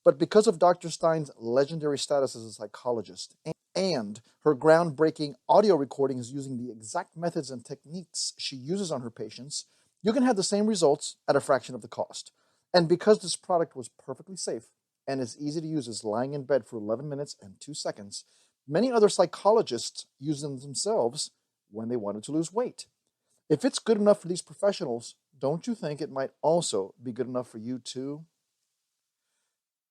But because of Dr. Stein's legendary status as a psychologist and her groundbreaking audio recordings using the exact methods and techniques she uses on her patients, you can have the same results at a fraction of the cost. And because this product was perfectly safe and as easy to use as lying in bed for 11 minutes and 2 seconds, many other psychologists use them themselves when they wanted to lose weight. If it's good enough for these professionals, don't you think it might also be good enough for you too?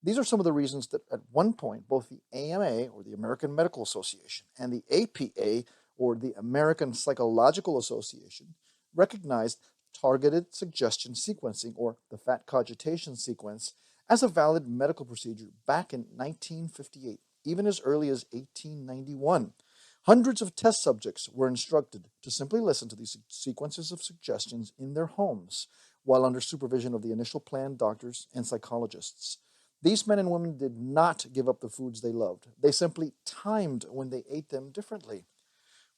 These are some of the reasons that at one point, both the AMA, or the American Medical Association, and the APA, or the American Psychological Association, recognized targeted suggestion sequencing, or the fat cogitation sequence, as a valid medical procedure back in 1958, even as early as 1891. Hundreds of test subjects were instructed to simply listen to these sequences of suggestions in their homes while under supervision of the initial plan doctors and psychologists. These men and women did not give up the foods they loved. They simply timed when they ate them differently.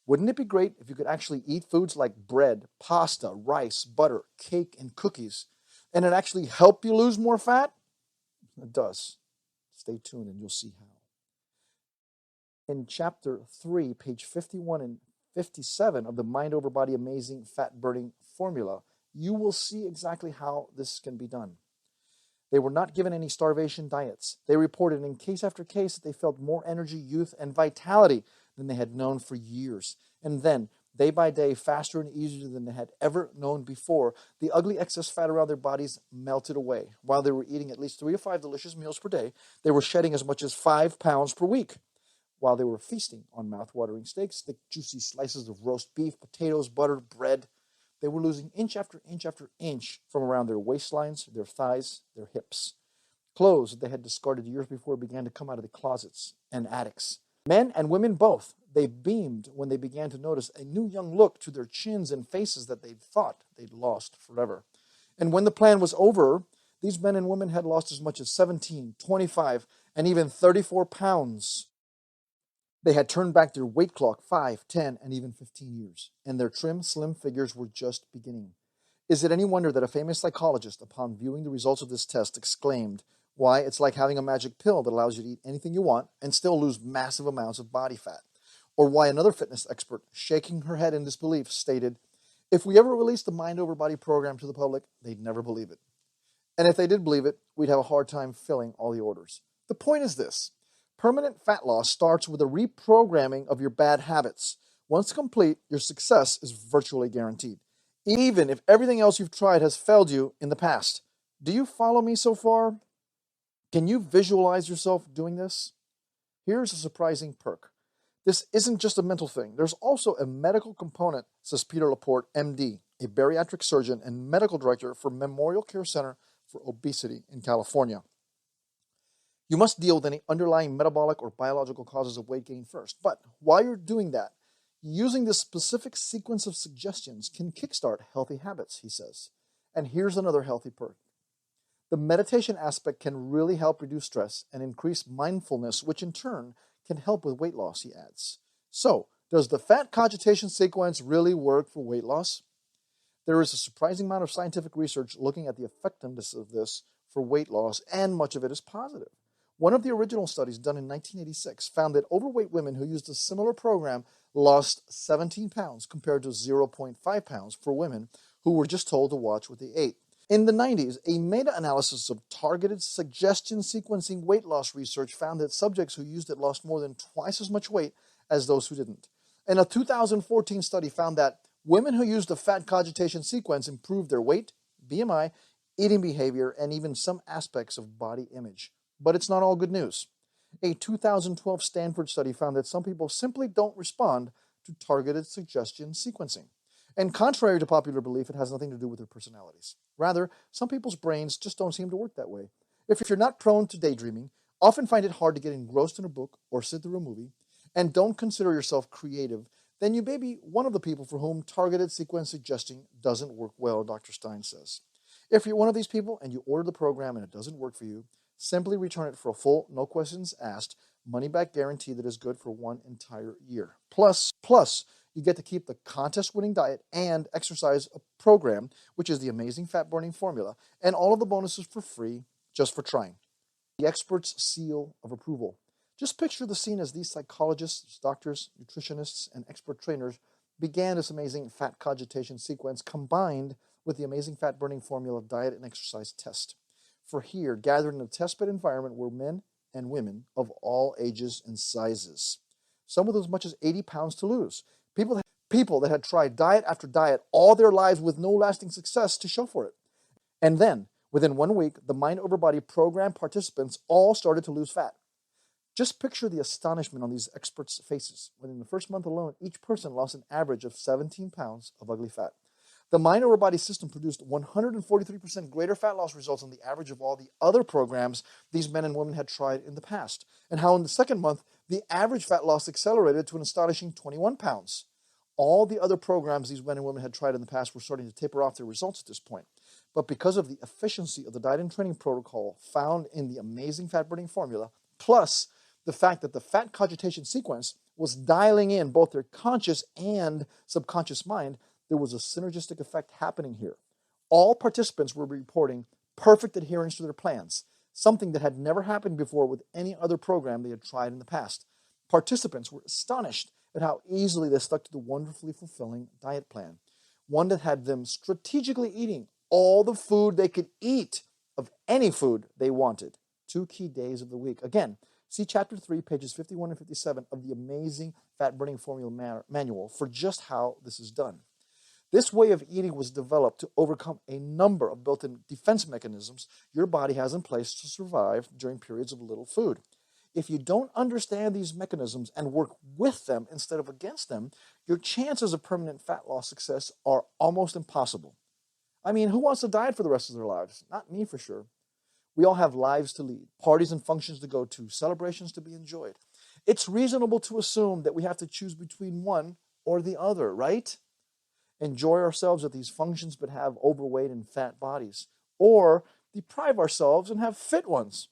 Wouldn't it be great if you could actually eat foods like bread, pasta, rice, butter, cake, and cookies, and it actually help you lose more fat? It does. Stay tuned and you'll see how. In chapter 3, page 51 and 57 of the Mind Over Body Amazing Fat Burning Formula, you will see exactly how this can be done. They were not given any starvation diets. They reported in case after case that they felt more energy, youth, and vitality than they had known for years. And then, day by day, faster and easier than they had ever known before, the ugly excess fat around their bodies melted away. While they were eating at least 3 to 5 delicious meals per day, they were shedding as much as 5 pounds per week. While they were feasting on mouth-watering steaks, thick, juicy slices of roast beef, potatoes, butter, bread, they were losing inch after inch after inch from around their waistlines, their thighs, their hips. Clothes that they had discarded years before began to come out of the closets and attics. Men and women both, they beamed when they began to notice a new young look to their chins and faces that they'd thought they'd lost forever. And when the plan was over, these men and women had lost as much as 17, 25, and even 34 pounds. They had turned back their weight clock 5, 10, and even 15 years, and their trim, slim figures were just beginning. Is it any wonder that a famous psychologist, upon viewing the results of this test, exclaimed, "Why, it's like having a magic pill that allows you to eat anything you want and still lose massive amounts of body fat." Or why another fitness expert, shaking her head in disbelief, stated, "If we ever released the Mind Over Body program to the public, they'd never believe it. And if they did believe it, we'd have a hard time filling all the orders." The point is this: permanent fat loss starts with a reprogramming of your bad habits. Once complete, your success is virtually guaranteed, even if everything else you've tried has failed you in the past. Do you follow me so far? Can you visualize yourself doing this? Here's a surprising perk. This isn't just a mental thing. There's also a medical component, says Peter Laporte, MD, a bariatric surgeon and medical director for Memorial Care Center for Obesity in California. You must deal with any underlying metabolic or biological causes of weight gain first. But while you're doing that, using this specific sequence of suggestions can kickstart healthy habits, he says. And here's another healthy perk. The meditation aspect can really help reduce stress and increase mindfulness, which in turn can help with weight loss, he adds. So, does the fat cogitation sequence really work for weight loss? There is a surprising amount of scientific research looking at the effectiveness of this for weight loss, and much of it is positive. One of the original studies done in 1986 found that overweight women who used a similar program lost 17 pounds compared to 0.5 pounds for women who were just told to watch what they ate. In the 90s, a meta-analysis of targeted suggestion sequencing weight loss research found that subjects who used it lost more than twice as much weight as those who didn't. And a 2014 study found that women who used the fat cogitation sequence improved their weight, BMI, eating behavior, and even some aspects of body image. But it's not all good news. A 2012 Stanford study found that some people simply don't respond to targeted suggestion sequencing. And contrary to popular belief, it has nothing to do with their personalities. Rather, some people's brains just don't seem to work that way. If you're not prone to daydreaming, often find it hard to get engrossed in a book or sit through a movie, and don't consider yourself creative, then you may be one of the people for whom targeted sequence suggesting doesn't work well, Dr. Stein says. If you're one of these people and you order the program and it doesn't work for you, simply return it for a full, no questions asked, money back guarantee that is good for 1 entire year. Plus, you get to keep the contest winning diet and exercise program, which is the amazing fat burning formula, and all of the bonuses for free just for trying. The expert's seal of approval. Just picture the scene as these psychologists, doctors, nutritionists, and expert trainers began this amazing fat cogitation sequence combined with the amazing fat burning formula diet and exercise test. For here, gathered in a testbed environment, were men and women of all ages and sizes, some with as much as 80 pounds to lose. People that had tried diet after diet all their lives with no lasting success to show for it. And then, within 1 week, the Mind Over Body program participants all started to lose fat. Just picture the astonishment on these experts' faces when in the first month alone, each person lost an average of 17 pounds of ugly fat. The Mind Over Body system produced 143% greater fat loss results than the average of all the other programs these men and women had tried in the past, and how in the second month, the average fat loss accelerated to an astonishing 21 pounds. All the other programs these men and women had tried in the past were starting to taper off their results at this point. But because of the efficiency of the diet and training protocol found in the amazing fat burning formula, plus the fact that the fat cogitation sequence was dialing in both their conscious and subconscious mind, there was a synergistic effect happening here. All participants were reporting perfect adherence to their plans, something that had never happened before with any other program they had tried in the past. Participants were astonished at how easily they stuck to the wonderfully fulfilling diet plan, one that had them strategically eating all the food they could eat of any food they wanted, 2 key days of the week. Again, see Chapter 3, pages 51 and 57 of the amazing Fat Burning Formula Manual for just how this is done. This way of eating was developed to overcome a number of built-in defense mechanisms your body has in place to survive during periods of little food. If you don't understand these mechanisms and work with them instead of against them, your chances of permanent fat loss success are almost impossible. I mean, who wants to diet for the rest of their lives? Not me for sure. We all have lives to lead, parties and functions to go to, celebrations to be enjoyed. It's reasonable to assume that we have to choose between one or the other, right? Enjoy ourselves at these functions but have overweight and fat bodies, or deprive ourselves and have fit ones,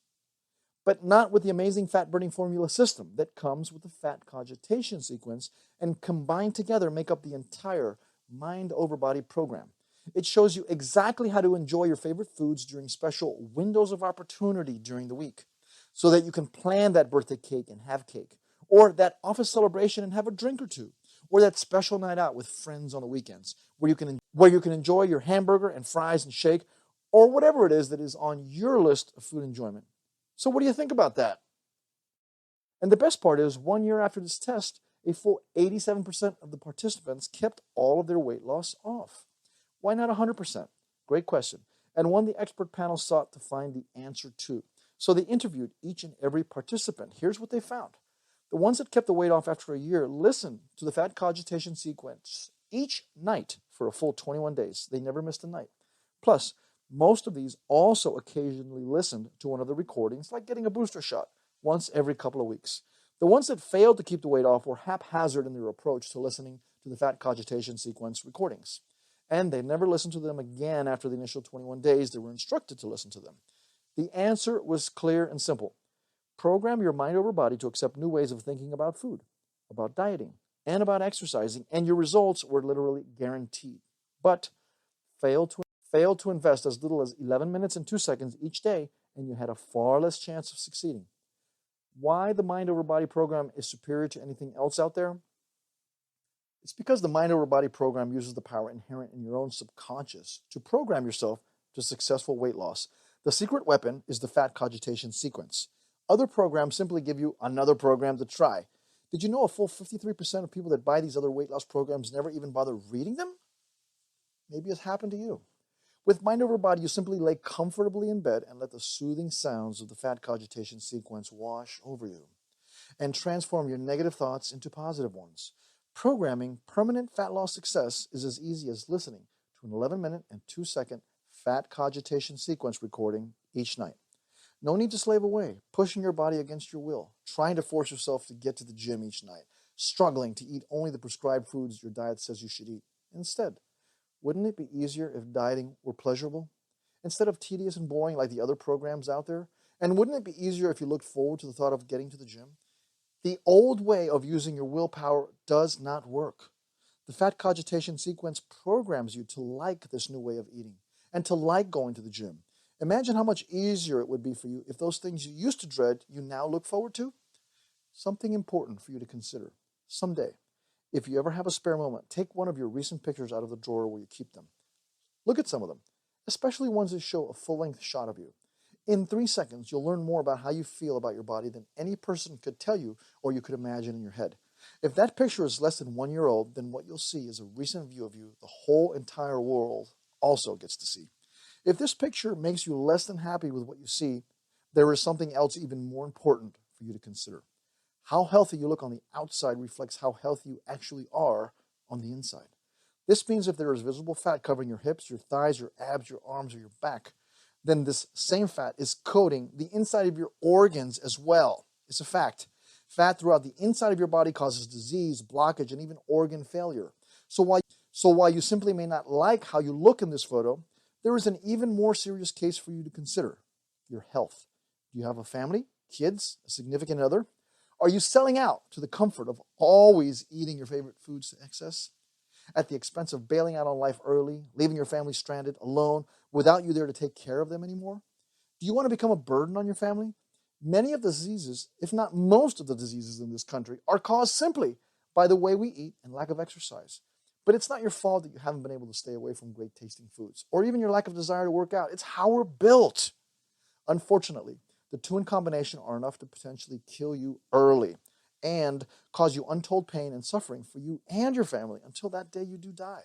but not with the amazing fat burning formula system that comes with the fat cogitation sequence and combined together make up the entire Mind Over Body program. It shows you exactly how to enjoy your favorite foods during special windows of opportunity during the week so that you can plan that birthday cake and have cake, or that office celebration and have a drink or two, or that special night out with friends on the weekends where you can enjoy your hamburger and fries and shake, or whatever it is that is on your list of food enjoyment. So what do you think about that? And the best part is, 1 year after this test, a full 87% of the participants kept all of their weight loss off. Why not 100%? Great question, and one the expert panel sought to find the answer to. So they interviewed each and every participant. Here's what they found. The ones that kept the weight off after a year listened to the fat cogitation sequence each night for a full 21 days. They never missed a night. Plus, most of these also occasionally listened to one of the recordings, like getting a booster shot, once every couple of weeks. The ones that failed to keep the weight off were haphazard in their approach to listening to the fat cogitation sequence recordings. And they never listened to them again after the initial 21 days they were instructed to listen to them. The answer was clear and simple. Program your mind over body to accept new ways of thinking about food, about dieting, and about exercising, and your results were literally guaranteed. But fail to invest as little as 11 minutes and 2 seconds each day, and you had a far less chance of succeeding. Why the Mind Over Body program is superior to anything else out there? It's because the Mind Over Body program uses the power inherent in your own subconscious to program yourself to successful weight loss. The secret weapon is the fat cogitation sequence. Other programs simply give you another program to try. Did you know a full 53% of people that buy these other weight loss programs never even bother reading them? Maybe it's happened to you. With Mind Over Body, you simply lay comfortably in bed and let the soothing sounds of the fat cogitation sequence wash over you and transform your negative thoughts into positive ones. Programming permanent fat loss success is as easy as listening to an 11-minute and 2-second fat cogitation sequence recording each night. No need to slave away, pushing your body against your will, trying to force yourself to get to the gym each night, struggling to eat only the prescribed foods your diet says you should eat. Instead, wouldn't it be easier if dieting were pleasurable? instead of tedious and boring like the other programs out there? And wouldn't it be easier if you looked forward to the thought of getting to the gym? The old way of using your willpower does not work. The fat cogitation sequence programs you to like this new way of eating and to like going to the gym. Imagine how much easier it would be for you if those things you used to dread, you now look forward to. Something important for you to consider. Someday, if you ever have a spare moment, take one of your recent pictures out of the drawer where you keep them. Look at some of them, especially ones that show a full-length shot of you. In 3 seconds, you'll learn more about how you feel about your body than any person could tell you or you could imagine in your head. If that picture is less than 1 year old, then what you'll see is a recent view of you the whole entire world also gets to see. If this picture makes you less than happy with what you see, there is something else even more important for you to consider. How healthy you look on the outside reflects how healthy you actually are on the inside. This means if there is visible fat covering your hips, your thighs, your abs, your arms, or your back, then this same fat is coating the inside of your organs as well. It's a fact. Fat throughout the inside of your body causes disease, blockage, and even organ failure. So while you simply may not like how you look in this photo, there is an even more serious case for you to consider: your health. Do you have a family, kids, a significant other? Are you selling out to the comfort of always eating your favorite foods to excess, at the expense of bailing out on life early, leaving your family stranded, alone, without you there to take care of them anymore? Do you want to become a burden on your family? Many of the diseases, if not most of the diseases in this country, are caused simply by the way we eat and lack of exercise. But it's not your fault that you haven't been able to stay away from great tasting foods, or even your lack of desire to work out. It's how we're built. Unfortunately, the two in combination are enough to potentially kill you early and cause you untold pain and suffering for you and your family until that day you do die.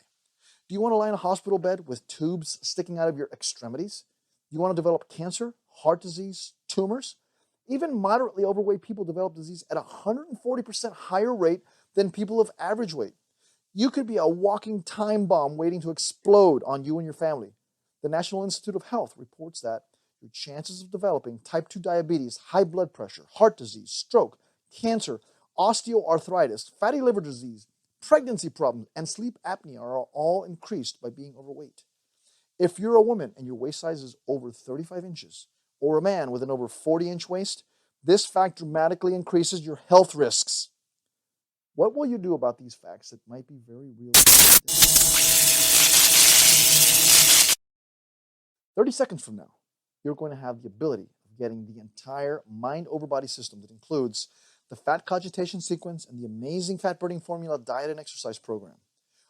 Do you want to lie in a hospital bed with tubes sticking out of your extremities? Do you want to develop cancer, heart disease, tumors? Even moderately overweight people develop disease at a 140% higher rate than people of average weight. You could be a walking time bomb waiting to explode on you and your family. The National Institute of Health reports that your chances of developing type 2 diabetes, high blood pressure, heart disease, stroke, cancer, osteoarthritis, fatty liver disease, pregnancy problems, and sleep apnea are all increased by being overweight. If you're a woman and your waist size is over 35 inches, or a man with an over 40-inch waist, this fact dramatically increases your health risks. What will you do about these facts that might be very real? 30 seconds from now, you're going to have the ability of getting the entire mind-over-body system that includes the fat cogitation sequence and the amazing fat-burning formula diet and exercise program.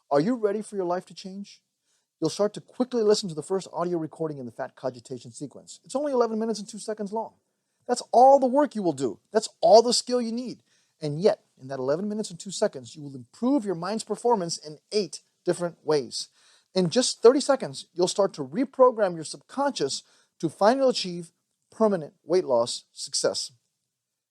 Are you ready for your life to change? You'll start to quickly listen to the first audio recording in the fat cogitation sequence. It's only 11 minutes and 2 seconds long. That's all the work you will do. That's all the skill you need. And yet, in that 11 minutes and 2 seconds, you will improve your mind's performance in 8 different ways. In just 30 seconds, you'll start to reprogram your subconscious to finally achieve permanent weight loss success.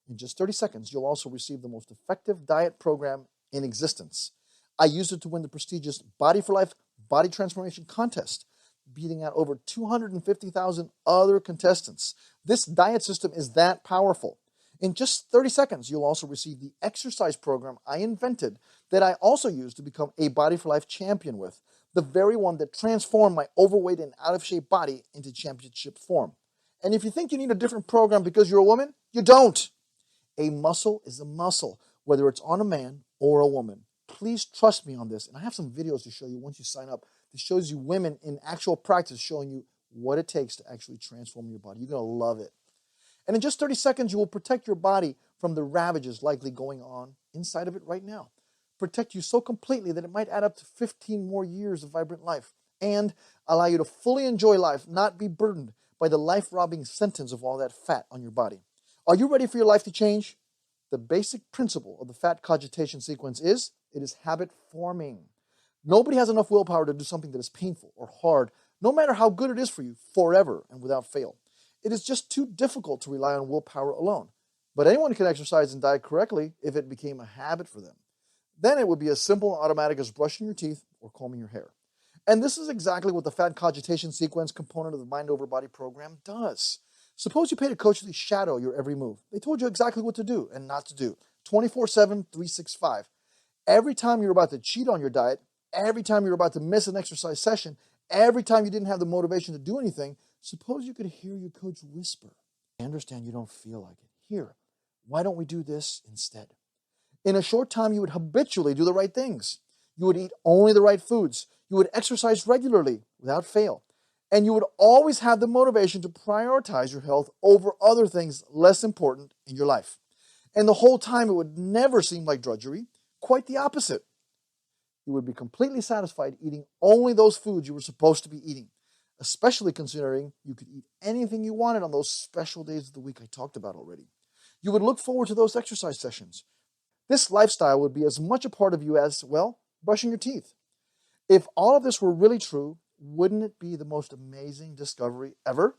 In just 30 seconds, you'll also receive the most effective diet program in existence. I used it to win the prestigious Body for Life Body Transformation Contest, beating out over 250,000 other contestants. This diet system is that powerful. In just 30 seconds, you'll also receive the exercise program I invented that I also used to become a Body for Life champion with, the very one that transformed my overweight and out-of-shape body into championship form. And if you think you need a different program because you're a woman, you don't. A muscle is a muscle, whether it's on a man or a woman. Please trust me on this. And I have some videos to show you once you sign up that shows you women in actual practice showing you what it takes to actually transform your body. You're going to love it. And in just 30 seconds, you will protect your body from the ravages likely going on inside of it right now. Protect you so completely that it might add up to 15 more years of vibrant life and allow you to fully enjoy life, not be burdened by the life-robbing sentence of all that fat on your body. Are you ready for your life to change? The basic principle of the fat cogitation sequence is it is habit forming. Nobody has enough willpower to do something that is painful or hard, no matter how good it is for you, forever and without fail. It is just too difficult to rely on willpower alone. But anyone can exercise and diet correctly if it became a habit for them. Then it would be as simple and automatic as brushing your teeth or combing your hair. And this is exactly what the fat cogitation sequence component of the Mind Over Body program does. Suppose you paid a coach to shadow your every move. They told you exactly what to do and not to do, 24/7, 365. Every time you're about to cheat on your diet, every time you're about to miss an exercise session, every time you didn't have the motivation to do anything, Suppose you could hear your coach whisper, I understand you don't feel like it. Here, why don't we do this instead? In a short time, you would habitually do the right things. You would eat only the right foods. You would exercise regularly without fail. And you would always have the motivation to prioritize your health over other things less important in your life. And the whole time, it would never seem like drudgery, quite the opposite. You would be completely satisfied eating only those foods you were supposed to be eating, especially considering you could eat anything you wanted on those special days of the week I talked about already. You would look forward to those exercise sessions. This lifestyle would be as much a part of you as, well, brushing your teeth. If all of this were really true, wouldn't it be the most amazing discovery ever?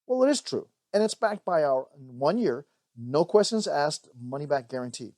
Well, it is true, and it's backed by our 1 year, no questions asked, money back guarantee.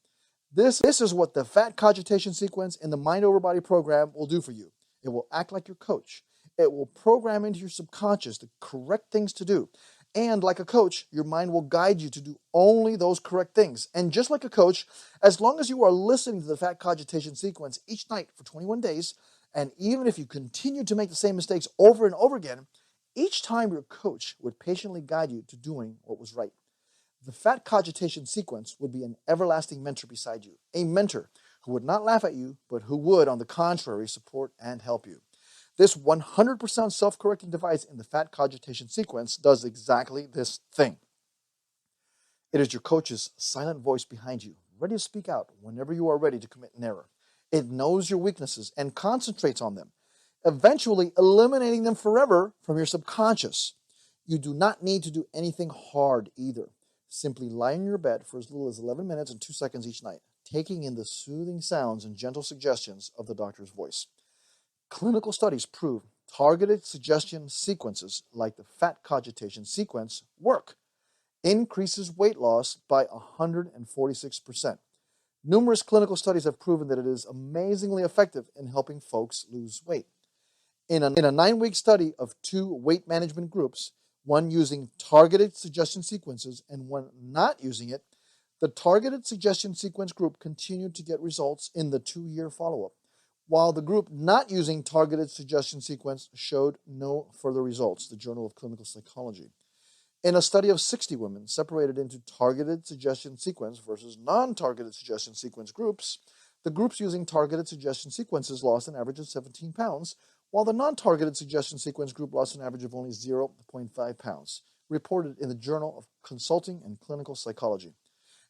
This is what the Fat Cogitation Sequence in the Mind Over Body program will do for you. It will act like your coach. It will program into your subconscious the correct things to do. And like a coach, your mind will guide you to do only those correct things. And just like a coach, as long as you are listening to the Fat Cogitation Sequence each night for 21 days, and even if you continue to make the same mistakes over and over again, each time your coach would patiently guide you to doing what was right. The Fat Cogitation Sequence would be an everlasting mentor beside you, a mentor who would not laugh at you, but who would, on the contrary, support and help you. This 100% self-correcting device in the Fat Cogitation Sequence does exactly this thing. It is your coach's silent voice behind you, ready to speak out whenever you are ready to commit an error. It knows your weaknesses and concentrates on them, eventually eliminating them forever from your subconscious. You do not need to do anything hard either. Simply lie in your bed for as little as 11 minutes and 2 seconds each night, taking in the soothing sounds and gentle suggestions of the doctor's voice. Clinical studies prove targeted suggestion sequences like the Fat Cogitation Sequence work. Increases weight loss by 146%. Numerous clinical studies have proven that it is amazingly effective in helping folks lose weight. In a 9-week study of 2 weight management groups, one using targeted suggestion sequences and one not using it, the targeted suggestion sequence group continued to get results in the 2-year follow-up, while the group not using targeted suggestion sequence showed no further results, the Journal of Clinical Psychology. In a study of 60 women separated into targeted suggestion sequence versus non-targeted suggestion sequence groups, the groups using targeted suggestion sequences lost an average of 17 pounds, while the non-targeted suggestion sequence group lost an average of only 0.5 pounds, reported in the Journal of Consulting and Clinical Psychology.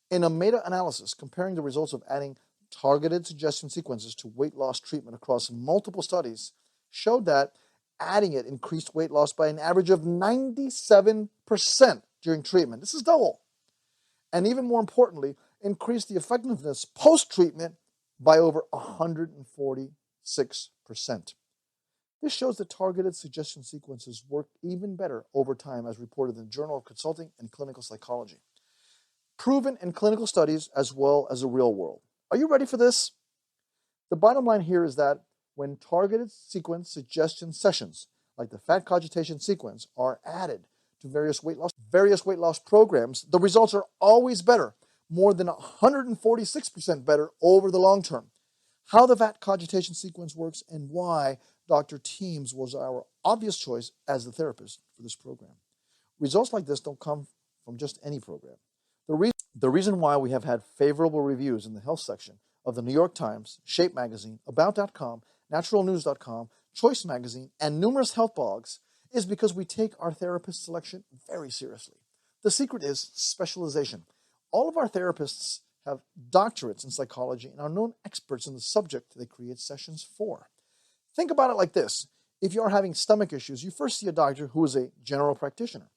In a meta-analysis comparing the results of adding targeted suggestion sequences to weight loss treatment across multiple studies, showed that adding it increased weight loss by an average of 97% during treatment. This is double. And even more importantly, increased the effectiveness post-treatment by over 146%. This shows that targeted suggestion sequences work even better over time, as reported in the Journal of Consulting and Clinical Psychology. Proven in clinical studies as well as the real world. Are you ready for this? The bottom line here is that when targeted sequence suggestion sessions, like the Fat Cogitation Sequence, are added to various weight loss programs, the results are always better, more than 146% better over the long term. How the Fat Cogitation Sequence works and why Dr. Teams was our obvious choice as the therapist for this program. Results like this don't come from just any program. The reason why we have had favorable reviews in the health section of the New York Times, Shape Magazine, About.com, NaturalNews.com, Choice Magazine, and numerous health blogs is because we take our therapist selection very seriously. The secret is specialization. All of our therapists have doctorates in psychology and are known experts in the subject they create sessions for. Think about it like this. If you are having stomach issues, you first see a doctor who is a general practitioner.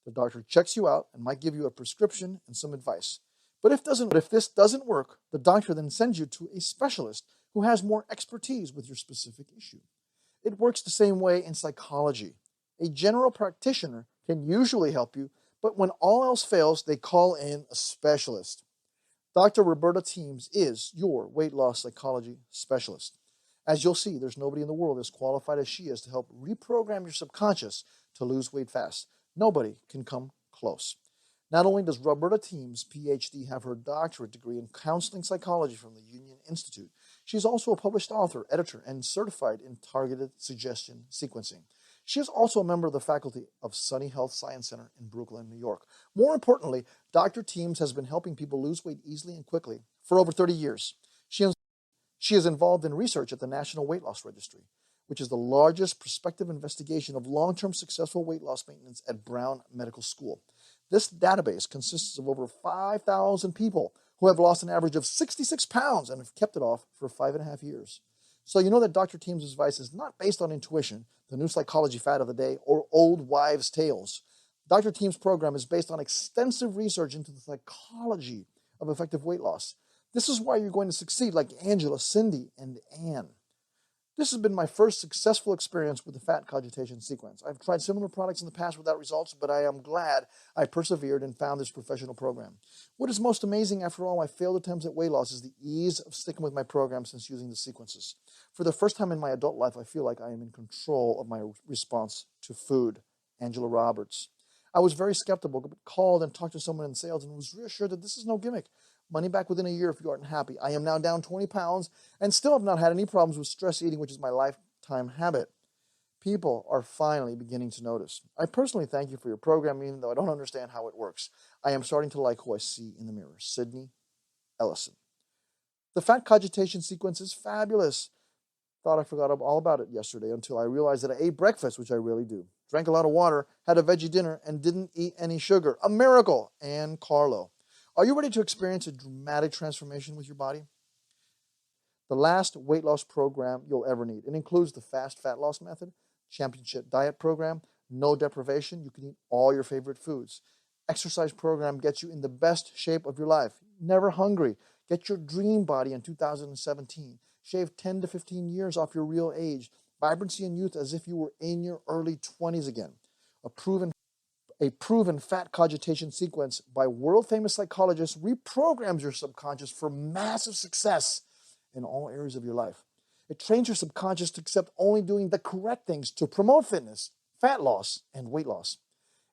The doctor checks you out and might give you a prescription and some advice. But if this doesn't work, the doctor then sends you to a specialist who has more expertise with your specific issue. It works the same way in psychology. A general practitioner can usually help you, but when all else fails, they call in a specialist. Dr. Roberta Teams is your weight loss psychology specialist. As you'll see, there's nobody in the world as qualified as she is to help reprogram your subconscious to lose weight fast. Nobody can come close. Not only does Roberta Teams, PhD, have her doctorate degree in counseling psychology from the Union Institute, she's also a published author, editor, and certified in targeted suggestion sequencing. She is also a member of the faculty of Sunny Health Science Center in Brooklyn, New York. More importantly, Dr. Teams has been helping people lose weight easily and quickly for over 30 years. She is involved in research at the National Weight Loss Registry, which is the largest prospective investigation of long-term successful weight loss maintenance at Brown Medical School. This database consists of over 5,000 people who have lost an average of 66 pounds and have kept it off for 5.5 years. So you know that Dr. Teams' advice is not based on intuition, the new psychology fad of the day, or old wives' tales. Dr. Teams' program is based on extensive research into the psychology of effective weight loss. This is why you're going to succeed like Angela, Cindy, and Anne. This has been my first successful experience with the fat cogitation sequence. I've tried similar products in the past without results, but I am glad I persevered and found this professional program. What is most amazing after all my failed attempts at weight loss is the ease of sticking with my program since using the sequences. For the first time in my adult life, I feel like I am in control of my response to food. Angela Roberts. I was very skeptical, but called and talked to someone in sales and was reassured that this is no gimmick. Money back within a year if you aren't happy. I am now down 20 pounds and still have not had any problems with stress eating, which is my lifetime habit. People are finally beginning to notice. I personally thank you for your program, even though I don't understand how it works. I am starting to like who I see in the mirror. Sydney Ellison. The fat cogitation sequence is fabulous. Thought I forgot all about it yesterday until I realized that I ate breakfast, which I really do. Drank a lot of water, had a veggie dinner, and didn't eat any sugar. A miracle. Ann Carlo. Are you ready to experience a dramatic transformation with your body? The last weight loss program you'll ever need. It includes the Fast Fat Loss Method, Championship Diet Program, no deprivation. You can eat all your favorite foods. Exercise program gets you in the best shape of your life. Never hungry. Get your dream body in 2017. Shave 10 to 15 years off your real age. Vibrancy and youth as if you were in your early 20s again. A proven fat cogitation sequence by world-famous psychologists reprograms your subconscious for massive success in all areas of your life. It trains your subconscious to accept only doing the correct things to promote fitness, fat loss, and weight loss.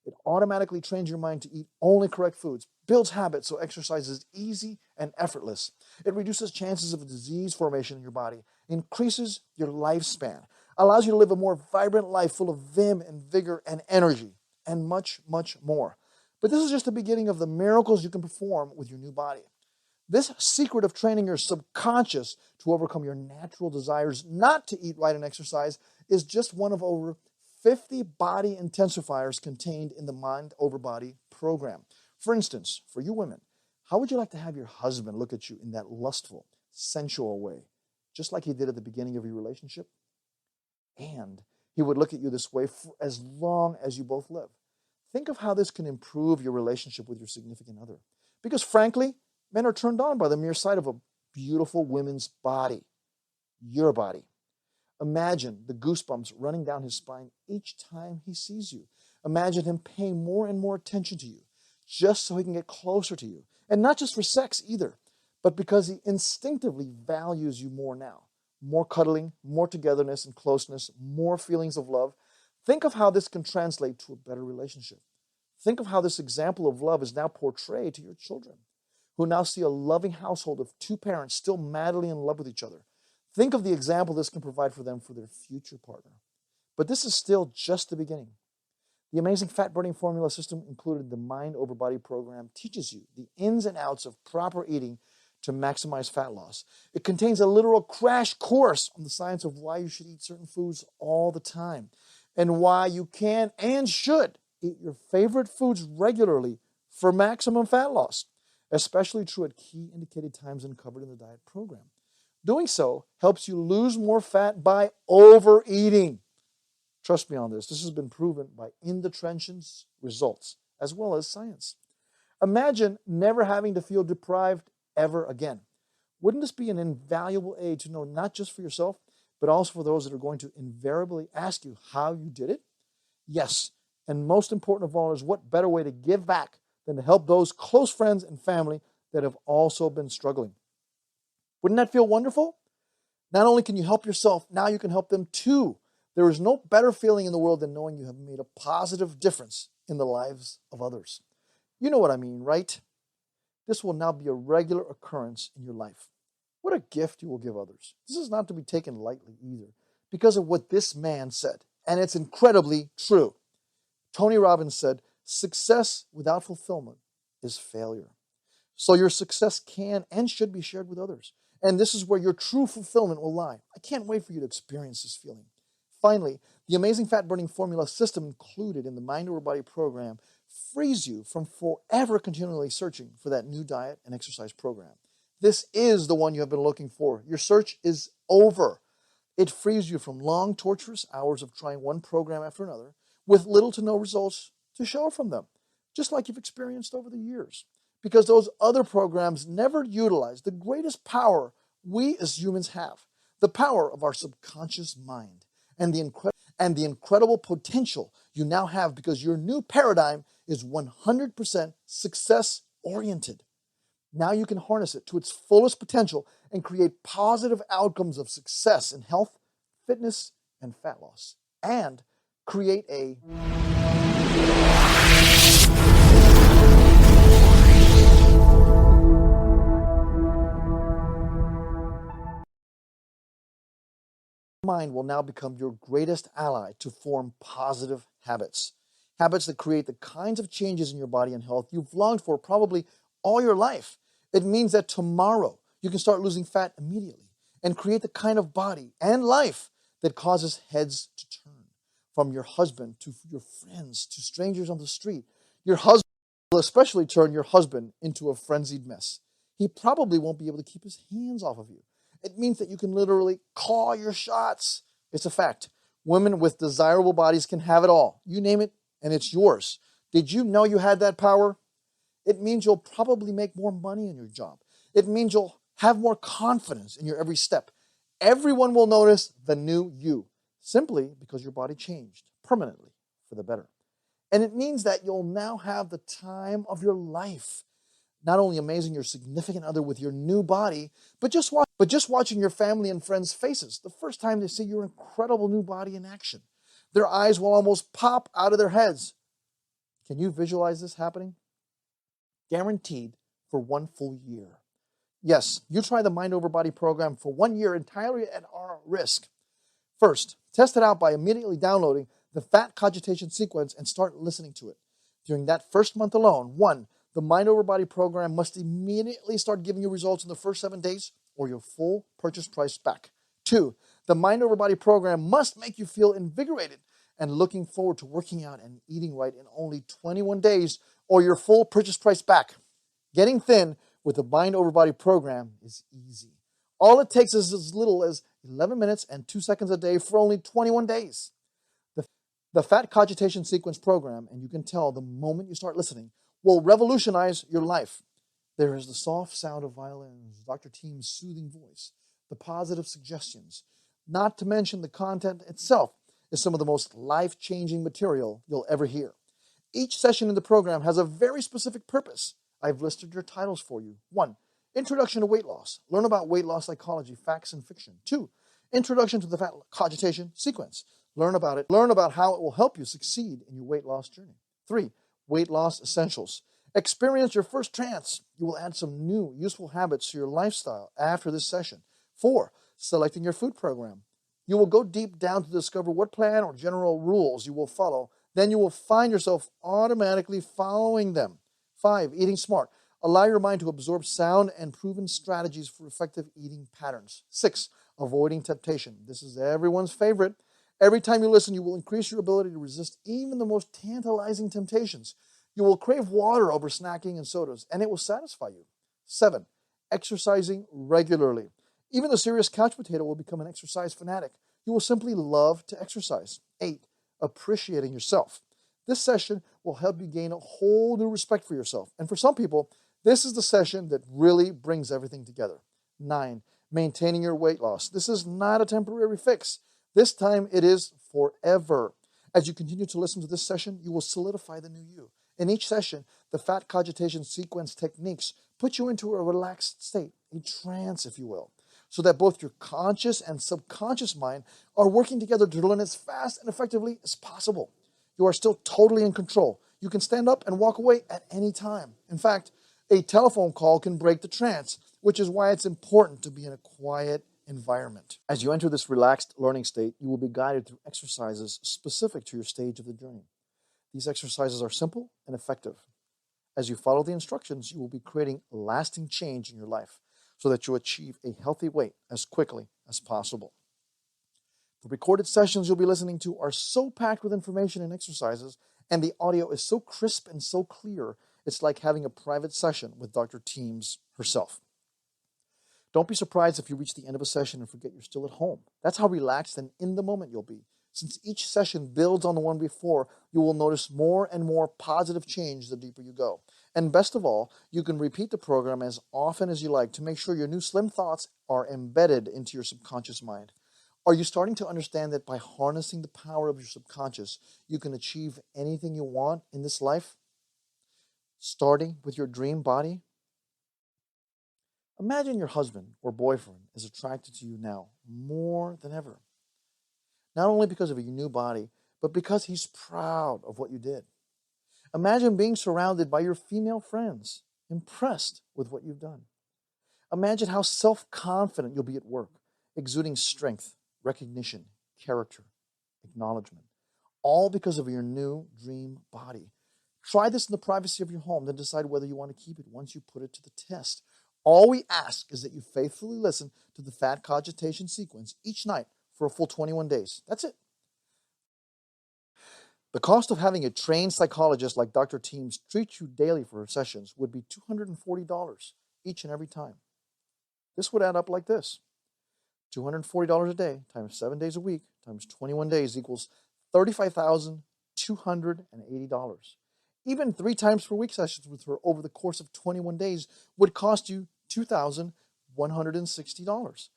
It automatically trains your mind to eat only correct foods, builds habits so exercise is easy and effortless. It reduces chances of disease formation in your body, increases your lifespan, allows you to live a more vibrant life full of vim and vigor and energy, and much, much more. But this is just the beginning of the miracles you can perform with your new body. This secret of training your subconscious to overcome your natural desires not to eat right and exercise is just one of over 50 body intensifiers contained in the Mind Over Body program. For instance, for you women, how would you like to have your husband look at you in that lustful, sensual way, just like he did at the beginning of your relationship? And he would look at you this way for as long as you both live. Think of how this can improve your relationship with your significant other. Because frankly, men are turned on by the mere sight of a beautiful woman's body, your body. Imagine the goosebumps running down his spine each time he sees you. Imagine him paying more and more attention to you just so he can get closer to you. And not just for sex either, but because he instinctively values you more now. More cuddling, more togetherness and closeness, more feelings of love. Think of how this can translate to a better relationship. Think of how this example of love is now portrayed to your children, who now see a loving household of two parents still madly in love with each other. Think of the example this can provide for them for their future partner. But this is still just the beginning. The amazing fat burning formula system included the Mind Over Body program teaches you the ins and outs of proper eating to maximize fat loss. It contains a literal crash course on the science of why you should eat certain foods all the time and why you can and should eat your favorite foods regularly for maximum fat loss, especially true at key indicated times and covered in the diet program. Doing so helps you lose more fat by overeating. Trust me on this. This has been proven by in the trenches results as well as science. Imagine never having to feel deprived ever again. Wouldn't this be an invaluable aid to know not just for yourself, but also for those that are going to invariably ask you how you did it? Yes, and most important of all is what better way to give back than to help those close friends and family that have also been struggling. Wouldn't that feel wonderful? Not only can you help yourself, now you can help them too. There is no better feeling in the world than knowing you have made a positive difference in the lives of others. You know what I mean, right? This will now be a regular occurrence in your life. What a gift you will give others. This is not to be taken lightly either, because of what this man said. and it's incredibly true. Tony Robbins said, success without fulfillment is failure. So your success can and should be shared with others. And this is where your true fulfillment will lie. I can't wait for you to experience this feeling. Finally, the amazing fat burning formula system included in the Mind Over Body program frees you from forever continually searching for that new diet and exercise program. This is the one you have been looking for. Your search is over. It frees you from long, torturous hours of trying one program after another with little to no results to show from them, just like you've experienced over the years. Because those other programs never utilize the greatest power we as humans have, the power of our subconscious mind, and the incredible potential you now have because your new paradigm is 100% success-oriented. Now you can harness it to its fullest potential and create positive outcomes of success in health, fitness, and fat loss. And create a mind will now become your greatest ally to form positive habits. Habits that create the kinds of changes in your body and health you've longed for probably all your life. It means that tomorrow you can start losing fat immediately and create the kind of body and life that causes heads to turn. From your husband to your friends to strangers on the street, your husband will especially turn your husband into a frenzied mess. He probably won't be able to keep his hands off of you. It means that you can literally call your shots. It's a fact. Women with desirable bodies can have it all. You name it, and it's yours. Did you know you had that power? It means you'll probably make more money in your job. It means you'll have more confidence in your every step. Everyone will notice the new you, simply because your body changed permanently for the better. And it means that you'll now have the time of your life. Not only amazing your significant other with your new body, but just watching your family and friends' faces the first time they see your incredible new body in action. Their eyes will almost pop out of their heads. Can you visualize this happening? Guaranteed for 1 full year. Yes, you try the Mind Over Body program for 1 year entirely at our risk. First, test it out by immediately downloading the Fat Cogitation Sequence and start listening to it. During that first month alone, 1, the Mind Over Body program must immediately start giving you results in the first 7 days or your full purchase price back. 2, the Mind Over Body program must make you feel invigorated and looking forward to working out and eating right in only 21 days or your full purchase price back. Getting thin with the Mind Over Body program is easy. All it takes is as little as 11 minutes and 2 seconds a day for only 21 days. The Fat Cogitation Sequence program, and you can tell the moment you start listening, will revolutionize your life. There is the soft sound of violins, Dr. Team's soothing voice, the positive suggestions, not to mention the content itself is some of the most life-changing material you'll ever hear. Each session in the program has a very specific purpose. I've listed your titles for you. 1, Introduction to Weight Loss. Learn about weight loss psychology, facts, and fiction. 2, Introduction to the Fat Cogitation Sequence. Learn about it. Learn about how it will help you succeed in your weight loss journey. 3, Weight Loss Essentials. Experience your first trance. You will add some new, useful habits to your lifestyle after this session. 4, Selecting your food program. You will go deep down to discover what plan or general rules you will follow. Then you will find yourself automatically following them. 5, Eating Smart. Allow your mind to absorb sound and proven strategies for effective eating patterns. 6, Avoiding Temptation. This is everyone's favorite. Every time you listen, you will increase your ability to resist even the most tantalizing temptations. You will crave water over snacking and sodas, and it will satisfy you. 7, Exercising regularly. Even the serious couch potato will become an exercise fanatic. You will simply love to exercise. 8, Appreciating yourself. This session will help you gain a whole new respect for yourself. And for some people, this is the session that really brings everything together. 9, Maintaining your weight loss. This is not a temporary fix. This time it is forever. As you continue to listen to this session, you will solidify the new you. In each session, the Fat Cogitation Sequence techniques put you into a relaxed state, a trance, if you will, so that both your conscious and subconscious mind are working together to learn as fast and effectively as possible. You are still totally in control. You can stand up and walk away at any time. In fact, a telephone call can break the trance, which is why it's important to be in a quiet environment. As you enter this relaxed learning state, you will be guided through exercises specific to your stage of the journey. These exercises are simple and effective. As you follow the instructions, you will be creating lasting change in your life so that you achieve a healthy weight as quickly as possible. The recorded sessions you'll be listening to are so packed with information and exercises, and the audio is so crisp and so clear, it's like having a private session with Dr. Teams herself. Don't be surprised if you reach the end of a session and forget you're still at home. That's how relaxed and in the moment you'll be. Since each session builds on the one before, you will notice more and more positive change the deeper you go. And best of all, you can repeat the program as often as you like to make sure your new slim thoughts are embedded into your subconscious mind. Are you starting to understand that by harnessing the power of your subconscious, you can achieve anything you want in this life? Starting with your dream body? Imagine your husband or boyfriend is attracted to you now more than ever. Not only because of your new body, but because he's proud of what you did. Imagine being surrounded by your female friends, impressed with what you've done. Imagine how self-confident you'll be at work, exuding strength, recognition, character, acknowledgement, all because of your new dream body. Try this in the privacy of your home, then decide whether you want to keep it once you put it to the test. All we ask is that you faithfully listen to the Fat Cogitation sequence each night for a full 21 days. That's it. The cost of having a trained psychologist like Dr. Teams treat you daily for her sessions would be $240 each and every time. This would add up like this. $240 a day times 7 days a week times 21 days equals $35,280. Even 3 times per week sessions with her over the course of 21 days would cost you $2,160.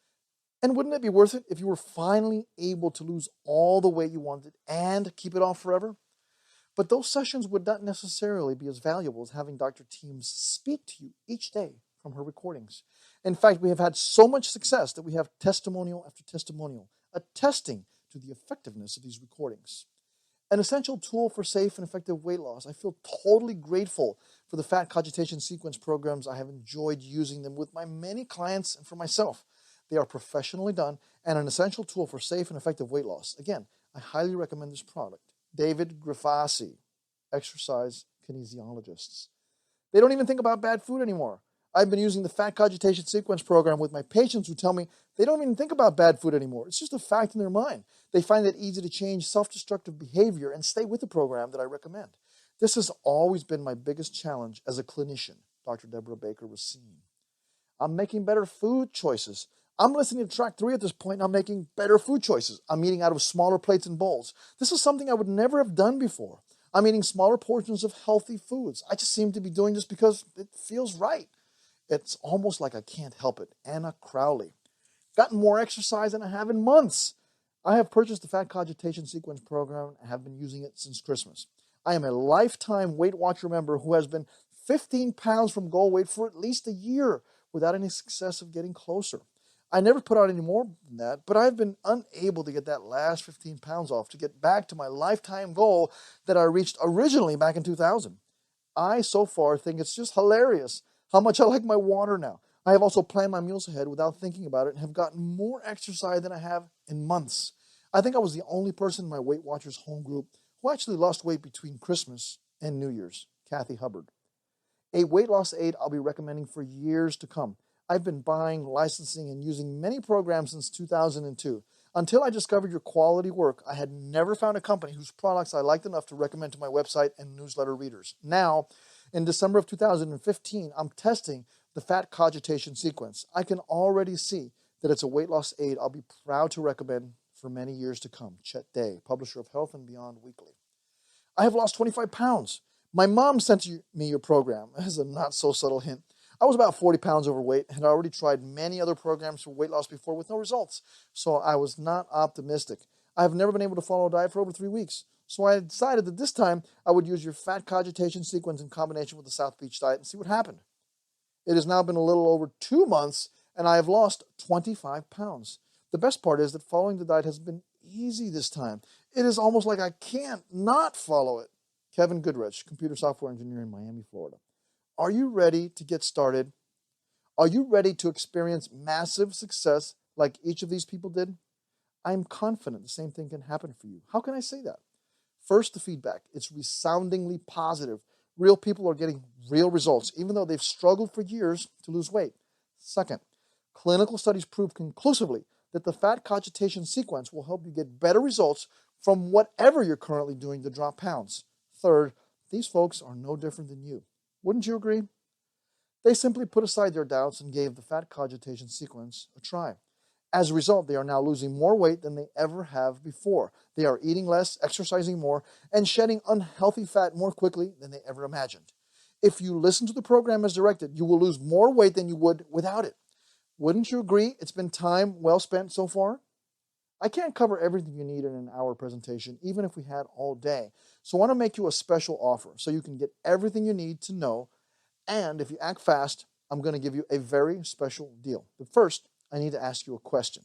And wouldn't it be worth it if you were finally able to lose all the weight you wanted and keep it off forever? But those sessions would not necessarily be as valuable as having Dr. Teams speak to you each day from her recordings. In fact, we have had so much success that we have testimonial after testimonial attesting to the effectiveness of these recordings. An essential tool for safe and effective weight loss. I feel totally grateful for the Fat Cogitation Sequence programs. I have enjoyed using them with my many clients and for myself. They are professionally done and an essential tool for safe and effective weight loss. Again, I highly recommend this product. David Grafasi, exercise kinesiologists. They don't even think about bad food anymore. I've been using the Fat Cogitation Sequence program with my patients who tell me they don't even think about bad food anymore. It's just a fact in their mind. They find it easy to change self-destructive behavior and stay with the program that I recommend. This has always been my biggest challenge as a clinician, Dr. Deborah Baker Racine. I'm making better food choices. I'm listening to track 3 at this point, and I'm making better food choices. I'm eating out of smaller plates and bowls. This is something I would never have done before. I'm eating smaller portions of healthy foods. I just seem to be doing this because it feels right. It's almost like I can't help it. Anna Crowley. Gotten more exercise than I have in months. I have purchased the Fat Cogitation Sequence program and have been using it since Christmas. I am a lifetime Weight Watcher member who has been 15 pounds from goal weight for at least a year without any success of getting closer. I never put on any more than that, but I've been unable to get that last 15 pounds off to get back to my lifetime goal that I reached originally back in 2000. I, so far, think it's just hilarious how much I like my water now. I have also planned my meals ahead without thinking about it and have gotten more exercise than I have in months. I think I was the only person in my Weight Watchers home group who actually lost weight between Christmas and New Year's, Kathy Hubbard. A weight loss aid I'll be recommending for years to come. I've been buying, licensing, and using many programs since 2002. Until I discovered your quality work, I had never found a company whose products I liked enough to recommend to my website and newsletter readers. Now, in December of 2015, I'm testing the Fat Cogitation Sequence. I can already see that it's a weight loss aid I'll be proud to recommend for many years to come. Chet Day, publisher of Health and Beyond Weekly. I have lost 25 pounds. My mom sent me your program as a not-so-subtle hint. I was about 40 pounds overweight and had already tried many other programs for weight loss before with no results, so I was not optimistic. I have never been able to follow a diet for over 3 weeks, so I decided that this time I would use your Fat Cogitation Sequence in combination with the South Beach diet and see what happened. It has now been a little over 2 months, and I have lost 25 pounds. The best part is that following the diet has been easy this time. It is almost like I can't not follow it. Kevin Goodrich, computer software engineer in Miami, Florida. Are you ready to get started? Are you ready to experience massive success like each of these people did, I'm confident the same thing can happen for you. How can I say that? First, the feedback. It's resoundingly positive. Real people are getting real results, even though they've struggled for years to lose weight. Second, clinical studies prove conclusively that the fat cogitation sequence will help you get better results from whatever you're currently doing to drop pounds. Third, these folks are no different than you. Wouldn't you agree? They simply put aside their doubts and gave the fat cogitation sequence a try. As a result, they are now losing more weight than they ever have before. They are eating less, exercising more, and shedding unhealthy fat more quickly than they ever imagined. If you listen to the program as directed, you will lose more weight than you would without it. Wouldn't you agree it's been time well spent so far? I can't cover everything you need in an hour presentation, even if we had all day. So I want to make you a special offer so you can get everything you need to know. And if you act fast, I'm going to give you a very special deal. But first, I need to ask you a question.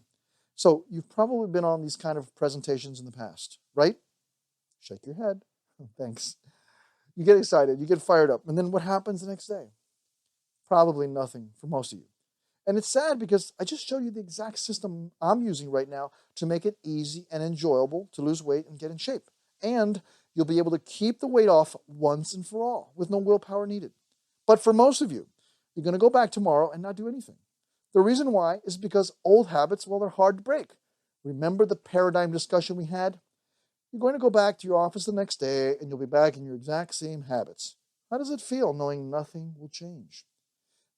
So you've probably been on these kind of presentations in the past, right? Shake your head. Thanks. You get excited, you get fired up, and then what happens the next day? Probably nothing for most of you. And it's sad because I just showed you the exact system I'm using right now to make it easy and enjoyable to lose weight and get in shape. And you'll be able to keep the weight off once and for all with no willpower needed. But for most of you, you're going to go back tomorrow and not do anything. The reason why is because old habits, well, they're hard to break. Remember the paradigm discussion we had? You're going to go back to your office the next day and you'll be back in your exact same habits. How does it feel knowing nothing will change?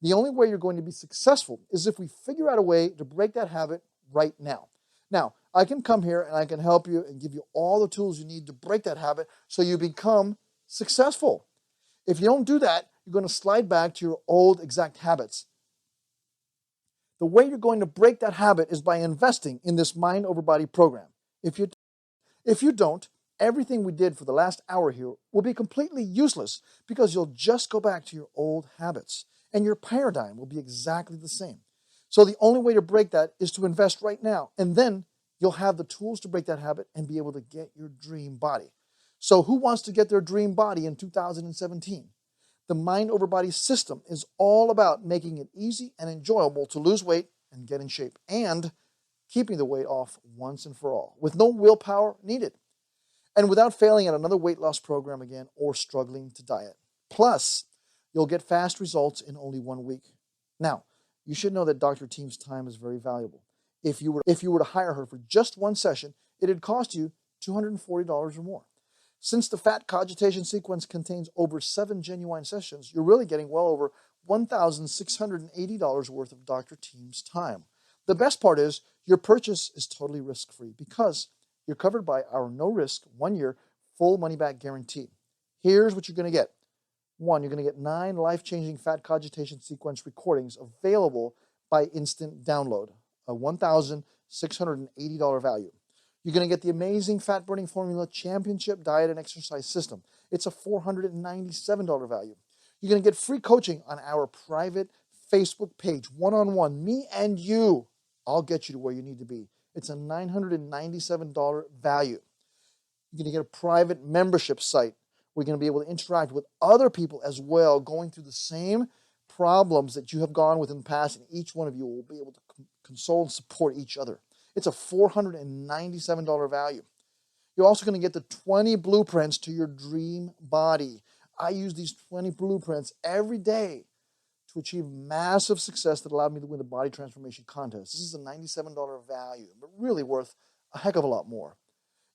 The only way you're going to be successful is if we figure out a way to break that habit right now. Now, I can come here and I can help you and give you all the tools you need to break that habit so you become successful. If you don't do that, you're going to slide back to your old exact habits. The way you're going to break that habit is by investing in this mind over body program. If you don't, everything we did for the last hour here will be completely useless because you'll just go back to your old habits and your paradigm will be exactly the same. So the only way to break that is to invest right now, and then you'll have the tools to break that habit and be able to get your dream body. So who wants to get their dream body in 2017? The mind over body system is all about making it easy and enjoyable to lose weight and get in shape, and keeping the weight off once and for all, with no willpower needed, and without failing at another weight loss program again or struggling to diet. Plus, you'll get fast results in only 1 week. Now, you should know that Dr. Team's time is very valuable. If you were to hire her for just one session, it'd cost you $240 or more. Since the fat cogitation sequence contains over 7 genuine sessions, you're really getting well over $1,680 worth of Dr. Team's time. The best part is your purchase is totally risk-free because you're covered by our no-risk 1-year full money-back guarantee. Here's what you're going to get. 1, you're going to get 9 life-changing fat cogitation sequence recordings available by instant download, a $1,680 value. You're going to get the amazing Fat Burning Formula Championship Diet and Exercise System. It's a $497 value. You're going to get free coaching on our private Facebook page, one-on-one, me and you. I'll get you to where you need to be. It's a $997 value. You're going to get a private membership site. We're going to be able to interact with other people as well, going through the same problems that you have gone with in the past, and each one of you will be able to console and support each other. It's a $497 value. You're also going to get the 20 blueprints to your dream body. I use these 20 blueprints every day to achieve massive success that allowed me to win the body transformation contest. This is a $97 value, but really worth a heck of a lot more.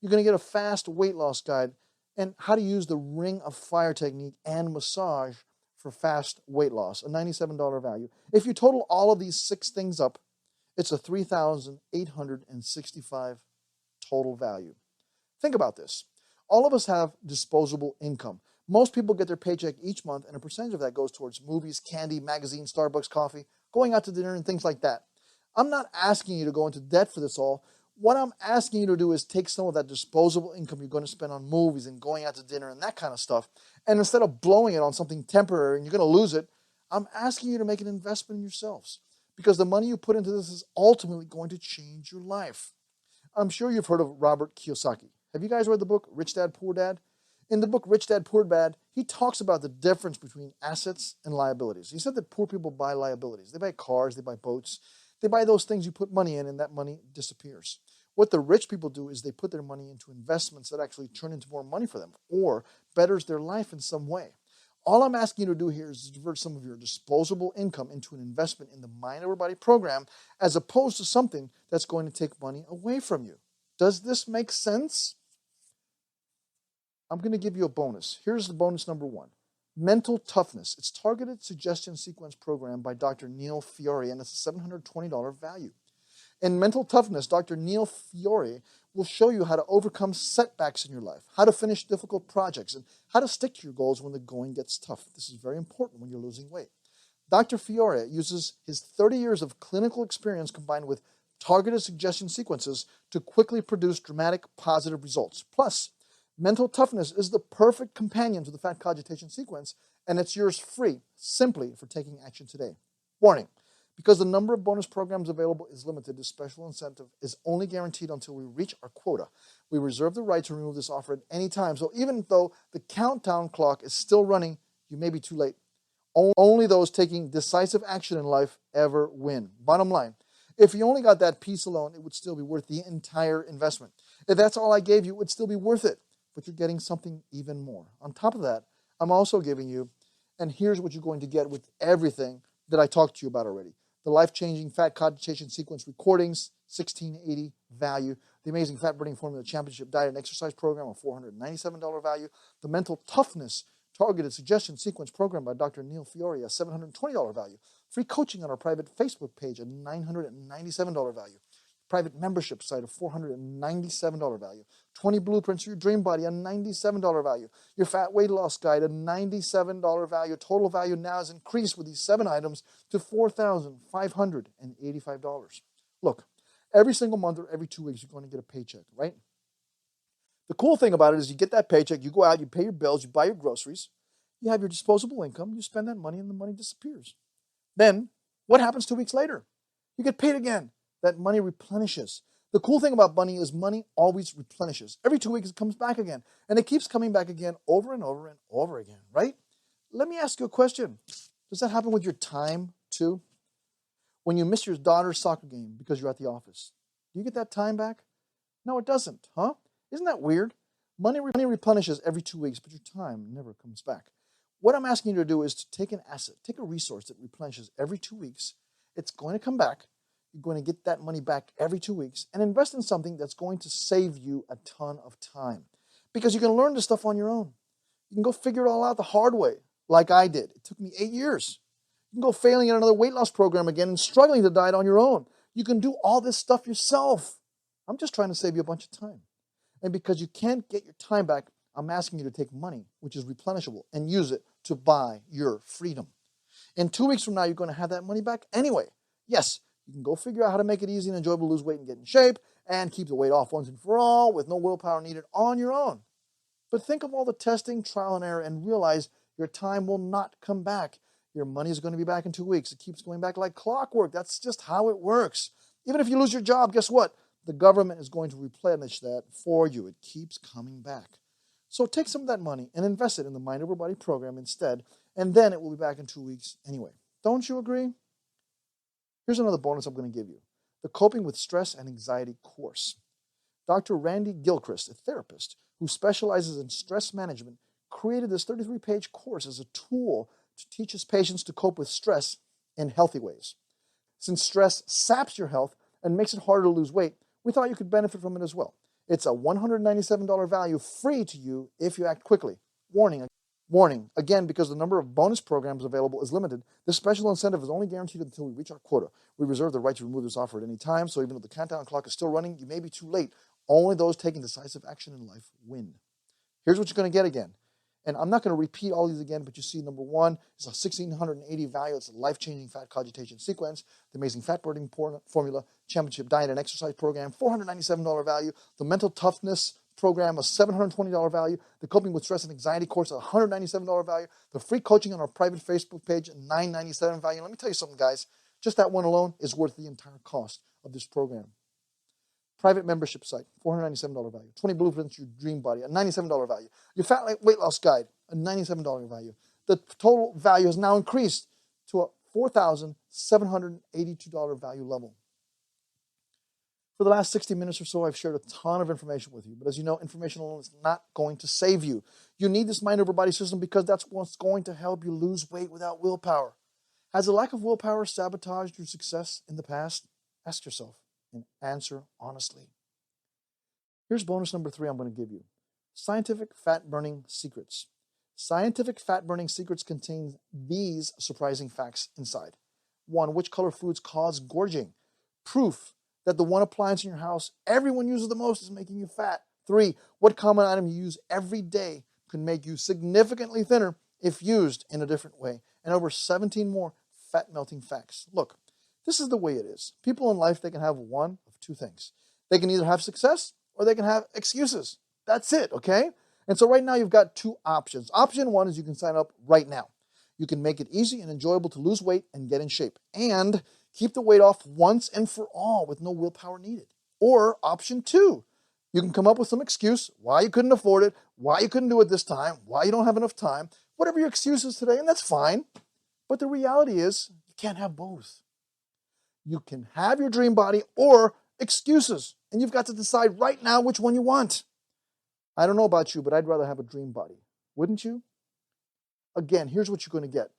You're going to get a fast weight loss guide and how to use the Ring of Fire technique and massage for fast weight loss, a $97 value. If you total all of these 6 things up, it's a $3,865 total value. Think about this. All of us have disposable income. Most people get their paycheck each month, and a percentage of that goes towards movies, candy, magazines, Starbucks, coffee, going out to dinner, and things like that. I'm not asking you to go into debt for this all. What I'm asking you to do is take some of that disposable income you're going to spend on movies and going out to dinner and that kind of stuff, and instead of blowing it on something temporary and you're going to lose it, I'm asking you to make an investment in yourselves, because the money you put into this is ultimately going to change your life. I'm sure you've heard of Robert Kiyosaki. Have you guys read the book Rich Dad, Poor Dad? In the book Rich Dad, Poor Dad, he talks about the difference between assets and liabilities. He said that poor people buy liabilities. They buy cars, they buy boats, They buy those things you put money in, and that money disappears. What the rich people do is they put their money into investments that actually turn into more money for them or betters their life in some way. All I'm asking you to do here is to divert some of your disposable income into an investment in the Mind Over Body program as opposed to something that's going to take money away from you. Does this make sense? I'm going to give you a bonus. Here's the bonus number 1. Mental Toughness. It's targeted suggestion sequence program by Dr. Neil Fiore, and it's a $720 value. In Mental Toughness, Dr. Neil Fiore will show you how to overcome setbacks in your life, how to finish difficult projects, and how to stick to your goals when the going gets tough. This is very important when you're losing weight. Dr. Fiore uses his 30 years of clinical experience combined with targeted suggestion sequences to quickly produce dramatic positive results. Plus, Mental Toughness is the perfect companion to the Fat Cogitation sequence, and it's yours free, simply for taking action today. Warning, because the number of bonus programs available is limited, this special incentive is only guaranteed until we reach our quota. We reserve the right to remove this offer at any time, so even though the countdown clock is still running, you may be too late. Only those taking decisive action in life ever win. Bottom line, if you only got that piece alone, it would still be worth the entire investment. If that's all I gave you, it would still be worth it, but you're getting something even more. On top of that, I'm also giving you, and here's what you're going to get with everything that I talked to you about already. The life-changing Fat Cogitation sequence recordings, $1,680 value. The amazing Fat Burning Formula Championship Diet and Exercise Program, a $497 value. The Mental Toughness Targeted Suggestion Sequence Program by Dr. Neil Fiore, a $720 value. Free coaching on our private Facebook page, a $997 value. Private membership site, a $497 value. 20 blueprints for your dream body, a $97 value. Your fat weight loss guide, a $97 value. Total value now has increased with these 7 items to $4,585. Look, every single month or every 2 weeks, you're going to get a paycheck, right? The cool thing about it is you get that paycheck, you go out, you pay your bills, you buy your groceries, you have your disposable income, you spend that money, and the money disappears. Then, what happens 2 weeks later? You get paid again. That money replenishes. The cool thing about money is money always replenishes. Every 2 weeks, it comes back again. And it keeps coming back again over and over and over again, right? Let me ask you a question. Does that happen with your time, too? When you miss your daughter's soccer game because you're at the office, do you get that time back? No, it doesn't, huh? Isn't that weird? Money replenishes every 2 weeks, but your time never comes back. What I'm asking you to do is to take an asset, take a resource that replenishes every 2 weeks. It's going to come back. You're going to get that money back every 2 weeks and invest in something that's going to save you a ton of time. Because you can learn this stuff on your own. You can go figure it all out the hard way, like I did. It took me 8 years. You can go failing at another weight loss program again and struggling to diet on your own. You can do all this stuff yourself. I'm just trying to save you a bunch of time. And because you can't get your time back, I'm asking you to take money, which is replenishable, and use it to buy your freedom. In 2 weeks from now, you're going to have that money back anyway. Yes, you can go figure out how to make it easy and enjoyable to lose weight and get in shape and keep the weight off once and for all with no willpower needed on your own. But think of all the testing, trial, and error and realize your time will not come back. Your money is going to be back in 2 weeks. It keeps going back like clockwork. That's just how it works. Even if you lose your job, guess what? The government is going to replenish that for you. It keeps coming back. So take some of that money and invest it in the Mind Over Body program instead, and then it will be back in 2 weeks anyway. Don't you agree? Here's another bonus I'm going to give you. The Coping with Stress and Anxiety course. Dr. Randy Gilchrist, a therapist who specializes in stress management, created this 33-page course as a tool to teach his patients to cope with stress in healthy ways. Since stress saps your health and makes it harder to lose weight, we thought you could benefit from it as well. It's a $197 value free to you if you act quickly. Warning, again, because the number of bonus programs available is limited, this special incentive is only guaranteed until we reach our quota. We reserve the right to remove this offer at any time, so even though the countdown clock is still running, you may be too late. Only those taking decisive action in life win. Here's what you're going to get again. And I'm not going to repeat all these again, but you see number 1 is a $1,680 value. It's a life-changing fat cogitation sequence. The amazing Fat Burning Formula Championship Diet and Exercise Program, $497 value. The Mental Toughness Program, a $720 value. The Coping with Stress and Anxiety course, a $197 value. The free coaching on our private Facebook page, a $997 value. Let me tell you something, guys. Just that one alone is worth the entire cost of this program. Private membership site, $497 value. 20 blueprints for your dream body, a $97 value. Your fat weight loss guide, a $97 value. The total value has now increased to a $4,782 value level. For the last 60 minutes or so, I've shared a ton of information with you. But as you know, information alone is not going to save you. You need this mind over body system because that's what's going to help you lose weight without willpower. Has the lack of willpower sabotaged your success in the past? Ask yourself and answer honestly. Here's bonus number 3 I'm going to give you. Scientific fat burning secrets. Scientific fat burning secrets contain these surprising facts inside. 1. Which color foods cause gorging? Proof that the one appliance in your house everyone uses the most is making you fat. 3. What common item you use every day can make you significantly thinner if used in a different way. And over 17 more fat melting facts. Look, this is the way it is. People in life, they can have one of 2 things. They can either have success or they can have excuses. That's it, okay? And so right now you've got 2 options. Option 1 is you can sign up right now. You can make it easy and enjoyable to lose weight and get in shape. And keep the weight off once and for all with no willpower needed. Or option 2, you can come up with some excuse why you couldn't afford it, why you couldn't do it this time, why you don't have enough time, whatever your excuse is today, and that's fine. But the reality is you can't have both. You can have your dream body or excuses, and you've got to decide right now which one you want. I don't know about you, but I'd rather have a dream body. Wouldn't you? Again, here's what you're going to get.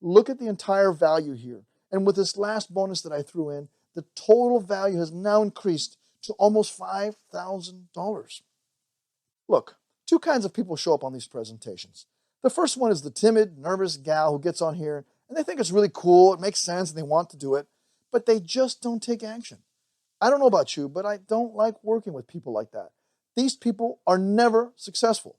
Look at the entire value here. And with this last bonus that I threw in, the total value has now increased to almost $5,000. Look, 2 kinds of people show up on these presentations. The first one is the timid, nervous gal who gets on here and they think it's really cool, it makes sense, and they want to do it, but they just don't take action. I don't know about you, but I don't like working with people like that. These people are never successful.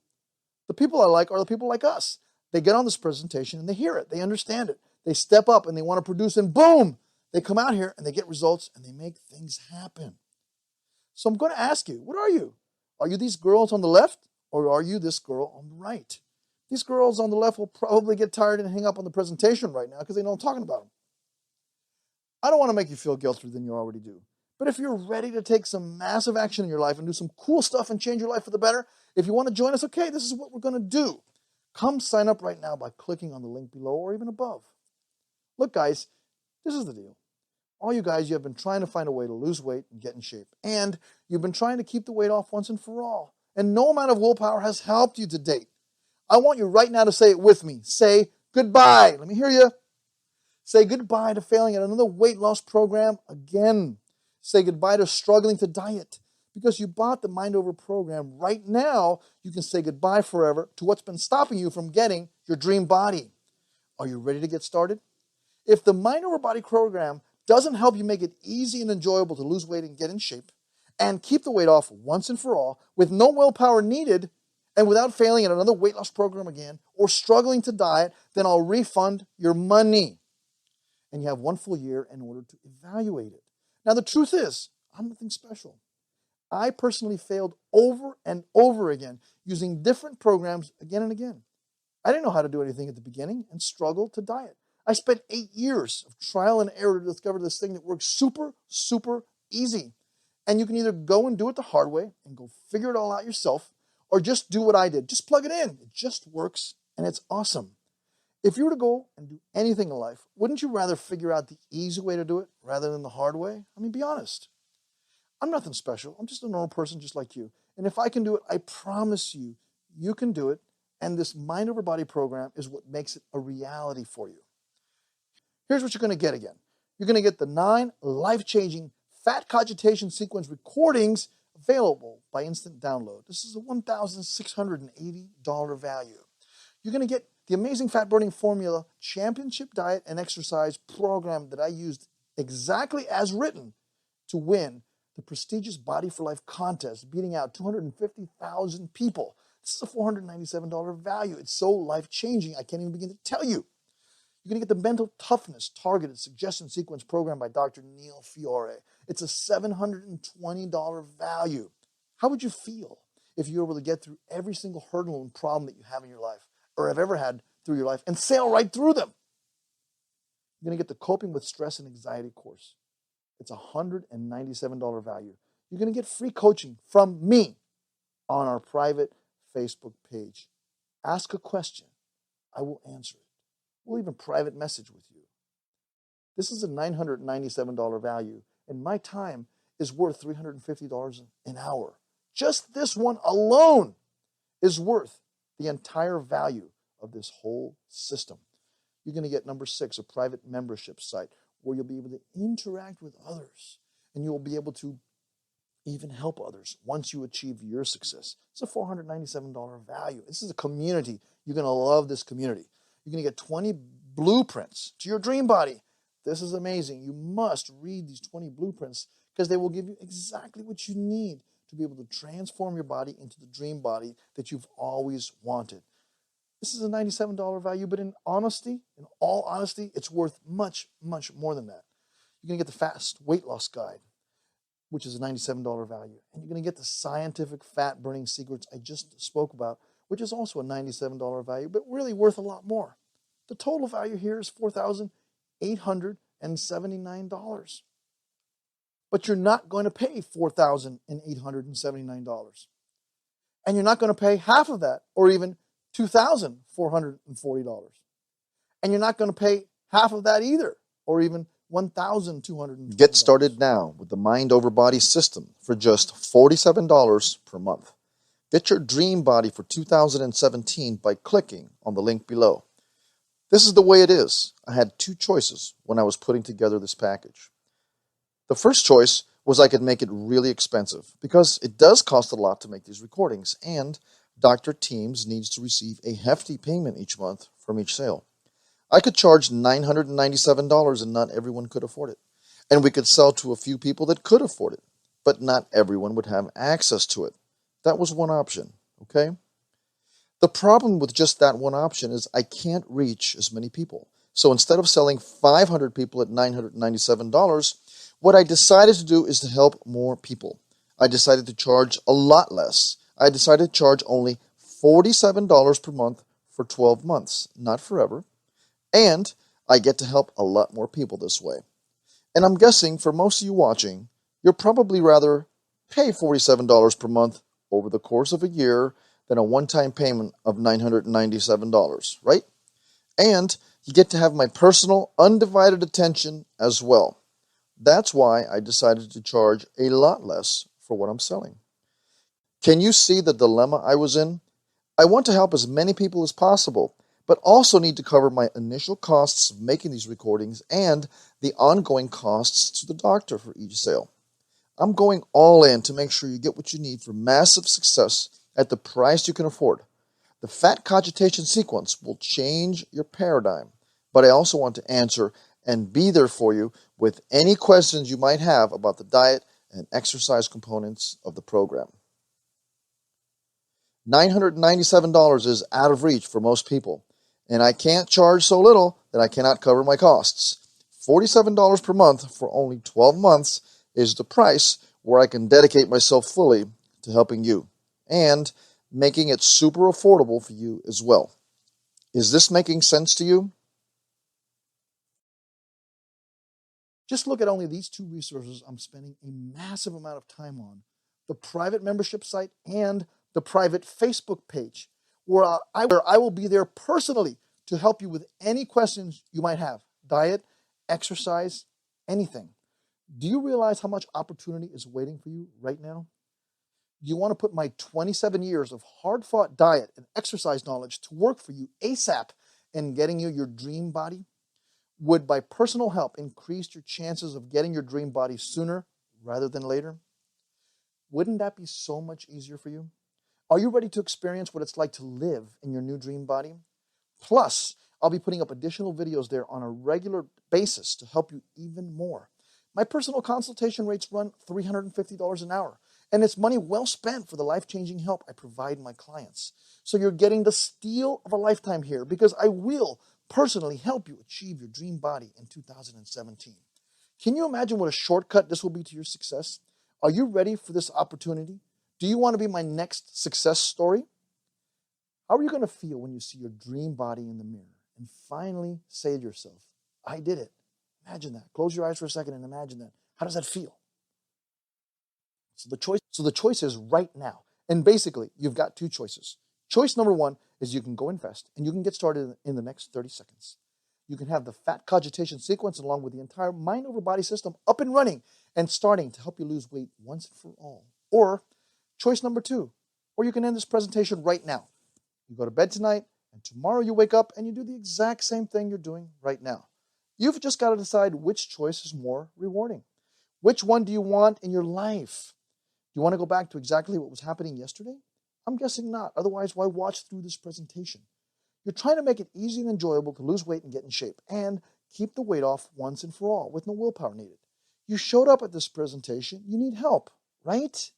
The people I like are the people like us. They get on this presentation and they hear it, they understand it, they step up and they want to produce, and boom, they come out here and they get results and they make things happen. So I'm going to ask you, what are you? Are you these girls on the left or are you this girl on the right? These girls on the left will probably get tired and hang up on the presentation right now because they know I'm talking about them. I don't want to make you feel guiltier than you already do. But if you're ready to take some massive action in your life and do some cool stuff and change your life for the better, if you want to join us, okay, this is what we're going to do. Come sign up right now by clicking on the link below or even above. Look, guys, this is the deal. All you guys, you have been trying to find a way to lose weight and get in shape. And you've been trying to keep the weight off once and for all. And no amount of willpower has helped you to date. I want you right now to say it with me. Say goodbye. Let me hear you. Say goodbye to failing at another weight loss program again. Say goodbye to struggling to diet. Because you bought the Mind Over program, right now you can say goodbye forever to what's been stopping you from getting your dream body. Are you ready to get started? If the Mind Over Body program doesn't help you make it easy and enjoyable to lose weight and get in shape, and keep the weight off once and for all, with no willpower needed, and without failing at another weight loss program again, or struggling to diet, then I'll refund your money. And you have 1 full year in order to evaluate it. Now, the truth is, I'm nothing special. I personally failed over and over again using different programs again and again. I didn't know how to do anything at the beginning and struggled to diet. I spent 8 years of trial and error to discover this thing that works super, super easy. And you can either go and do it the hard way and go figure it all out yourself, or just do what I did. Just plug it in. It just works, and it's awesome. If you were to go and do anything in life, wouldn't you rather figure out the easy way to do it rather than the hard way? I mean, be honest. I'm nothing special. I'm just a normal person just like you. And if I can do it, I promise you, you can do it. And this Mind Over Body program is what makes it a reality for you. Here's what you're going to get again. You're going to get the 9 life-changing fat cogitation sequence recordings available by instant download. This is a $1,680 value. You're going to get the amazing fat burning formula, championship diet and exercise program that I used exactly as written to win the prestigious Body for Life contest, beating out 250,000 people. This is a $497 value. It's so life-changing, I can't even begin to tell you. You're going to get the Mental Toughness Targeted Suggestion Sequence program by Dr. Neil Fiore. It's a $720 value. How would you feel if you were able to get through every single hurdle and problem that you have in your life, or have ever had through your life, and sail right through them? You're going to get the Coping with Stress and Anxiety course. It's a $197 value. You're going to get free coaching from me on our private Facebook page. Ask a question. I will answer it. We'll even private message with you. This is a $997 value, and my time is worth $350 an hour. Just this one alone is worth the entire value of this whole system. You're going to get number 6, a private membership site where you'll be able to interact with others, and you'll be able to even help others once you achieve your success. It's a $497 value. This is a community. You're going to love this community. You're going to get 20 blueprints to your dream body. This is amazing. You must read these 20 blueprints because they will give you exactly what you need to be able to transform your body into the dream body that you've always wanted. This is a $97 value, but in all honesty, it's worth much, much more than that. You're going to get the Fast Weight Loss Guide, which is a $97 value. And you're going to get the Scientific Fat Burning Secrets I just spoke about, which is also a $97 value, but really worth a lot more. The total value here is $4,879. But you're not going to pay $4,879. And you're not going to pay half of that, or even $2,440. And you're not going to pay half of that either, or even $1,200. Get started now with the Mind Over Body system for just $47 per month. Get your dream body for 2017 by clicking on the link below. This is the way it is. I had 2 choices when I was putting together this package. The first choice was I could make it really expensive because it does cost a lot to make these recordings, and Dr. Teams needs to receive a hefty payment each month from each sale. I could charge $997 and not everyone could afford it. And we could sell to a few people that could afford it, but not everyone would have access to it. That was one option, okay? The problem with just that one option is I can't reach as many people. So instead of selling 500 people at $997, what I decided to do is to help more people. I decided to charge a lot less. I decided to charge only $47 per month for 12 months, not forever. And I get to help a lot more people this way. And I'm guessing for most of you watching, you'll probably rather pay $47 per month over the course of a year than a one-time payment of $997, right? And you get to have my personal, undivided attention as well. That's why I decided to charge a lot less for what I'm selling. Can you see the dilemma I was in? I want to help as many people as possible, but also need to cover my initial costs of making these recordings and the ongoing costs to the doctor for each sale. I'm going all in to make sure you get what you need for massive success at the price you can afford. The Fat Cogitation Sequence will change your paradigm, but I also want to answer and be there for you with any questions you might have about the diet and exercise components of the program. $997 is out of reach for most people, and I can't charge so little that I cannot cover my costs. $47 per month for only 12 months is the price where I can dedicate myself fully to helping you and making it super affordable for you as well. Is this making sense to you? Just look at only these 2 resources I'm spending a massive amount of time on. The private membership site and the private Facebook page, where I will be there personally to help you with any questions you might have. Diet, exercise, anything. Do you realize how much opportunity is waiting for you right now? Do you want to put my 27 years of hard-fought diet and exercise knowledge to work for you ASAP in getting you your dream body? Would my personal help increase your chances of getting your dream body sooner rather than later? Wouldn't that be so much easier for you? Are you ready to experience what it's like to live in your new dream body? Plus, I'll be putting up additional videos there on a regular basis to help you even more. My personal consultation rates run $350 an hour, and it's money well spent for the life-changing help I provide my clients. So you're getting the steal of a lifetime here because I will personally help you achieve your dream body in 2017. Can you imagine what a shortcut this will be to your success? Are you ready for this opportunity? Do you want to be my next success story? How are you going to feel when you see your dream body in the mirror and finally say to yourself, I did it? Imagine that. Close your eyes for a second and imagine that. How does that feel? So the choice is right now. And basically, you've got 2 choices. Choice number 1 is you can go invest and you can get started in the next 30 seconds. you can have the fat cogitation sequence along with the entire mind over body system up and running and starting to help you lose weight once and for all. Or choice number 2, or you can end this presentation right now. You go to bed tonight, and tomorrow you wake up and you do the exact same thing you're doing right now. You've just got to decide which choice is more rewarding. Which one do you want in your life? Do you want to go back to exactly what was happening yesterday? I'm guessing not. Otherwise, why watch through this presentation? You're trying to make it easy and enjoyable to lose weight and get in shape and keep the weight off once and for all with no willpower needed. You showed up at this presentation. You need help, right?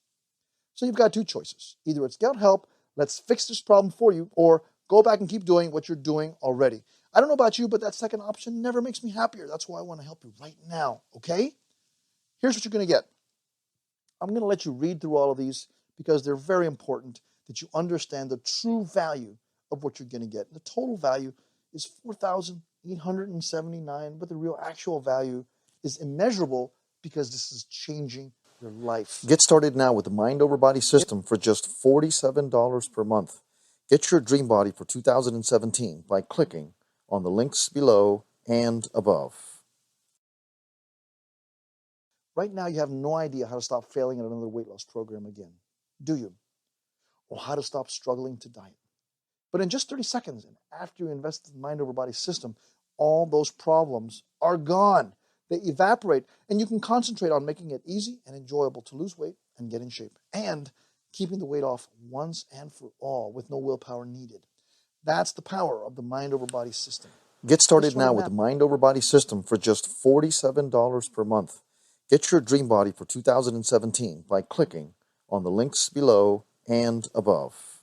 So you've got 2 choices. Either it's get help, let's fix this problem for you, or go back and keep doing what you're doing already. I don't know about you, but that second option never makes me happier. That's why I want to help you right now, okay? Here's what you're going to get. I'm going to let you read through all of these because they're very important that you understand the true value of what you're going to get. The total value is $4,879, but the real actual value is immeasurable because this is changing your life. Get started now with the Mind Over Body system for just $47 per month. Get your dream body for 2017 by clicking on the links below and above. Right now, you have no idea how to stop failing at another weight loss program again, do you? Or how to stop struggling to diet. But in just 30 seconds, and after you invest in the Mind Over Body system, all those problems are gone. They evaporate, and you can concentrate on making it easy and enjoyable to lose weight and get in shape, and keeping the weight off once and for all with no willpower needed. That's the power of the Mind Over Body system. Get started now with the Mind Over Body system for just $47 per month. Get your dream body for 2017 by clicking on the links below and above.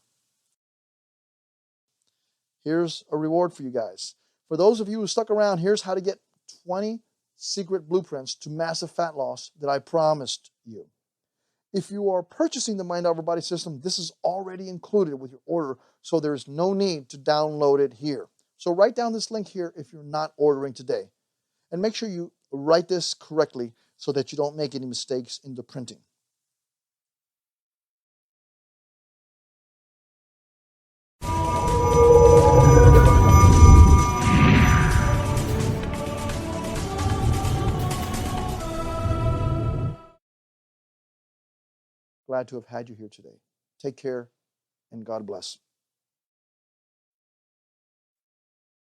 Here's a reward for you guys. For those of you who stuck around, here's how to get 20 secret blueprints to massive fat loss that I promised you. If you are purchasing the Mind Over Body system, this is already included with your order, so there's no need to download it here. So write down this link here if you're not ordering today. And make sure you write this correctly so that you don't make any mistakes in the printing. Glad to have had you here today. Take care, and God bless.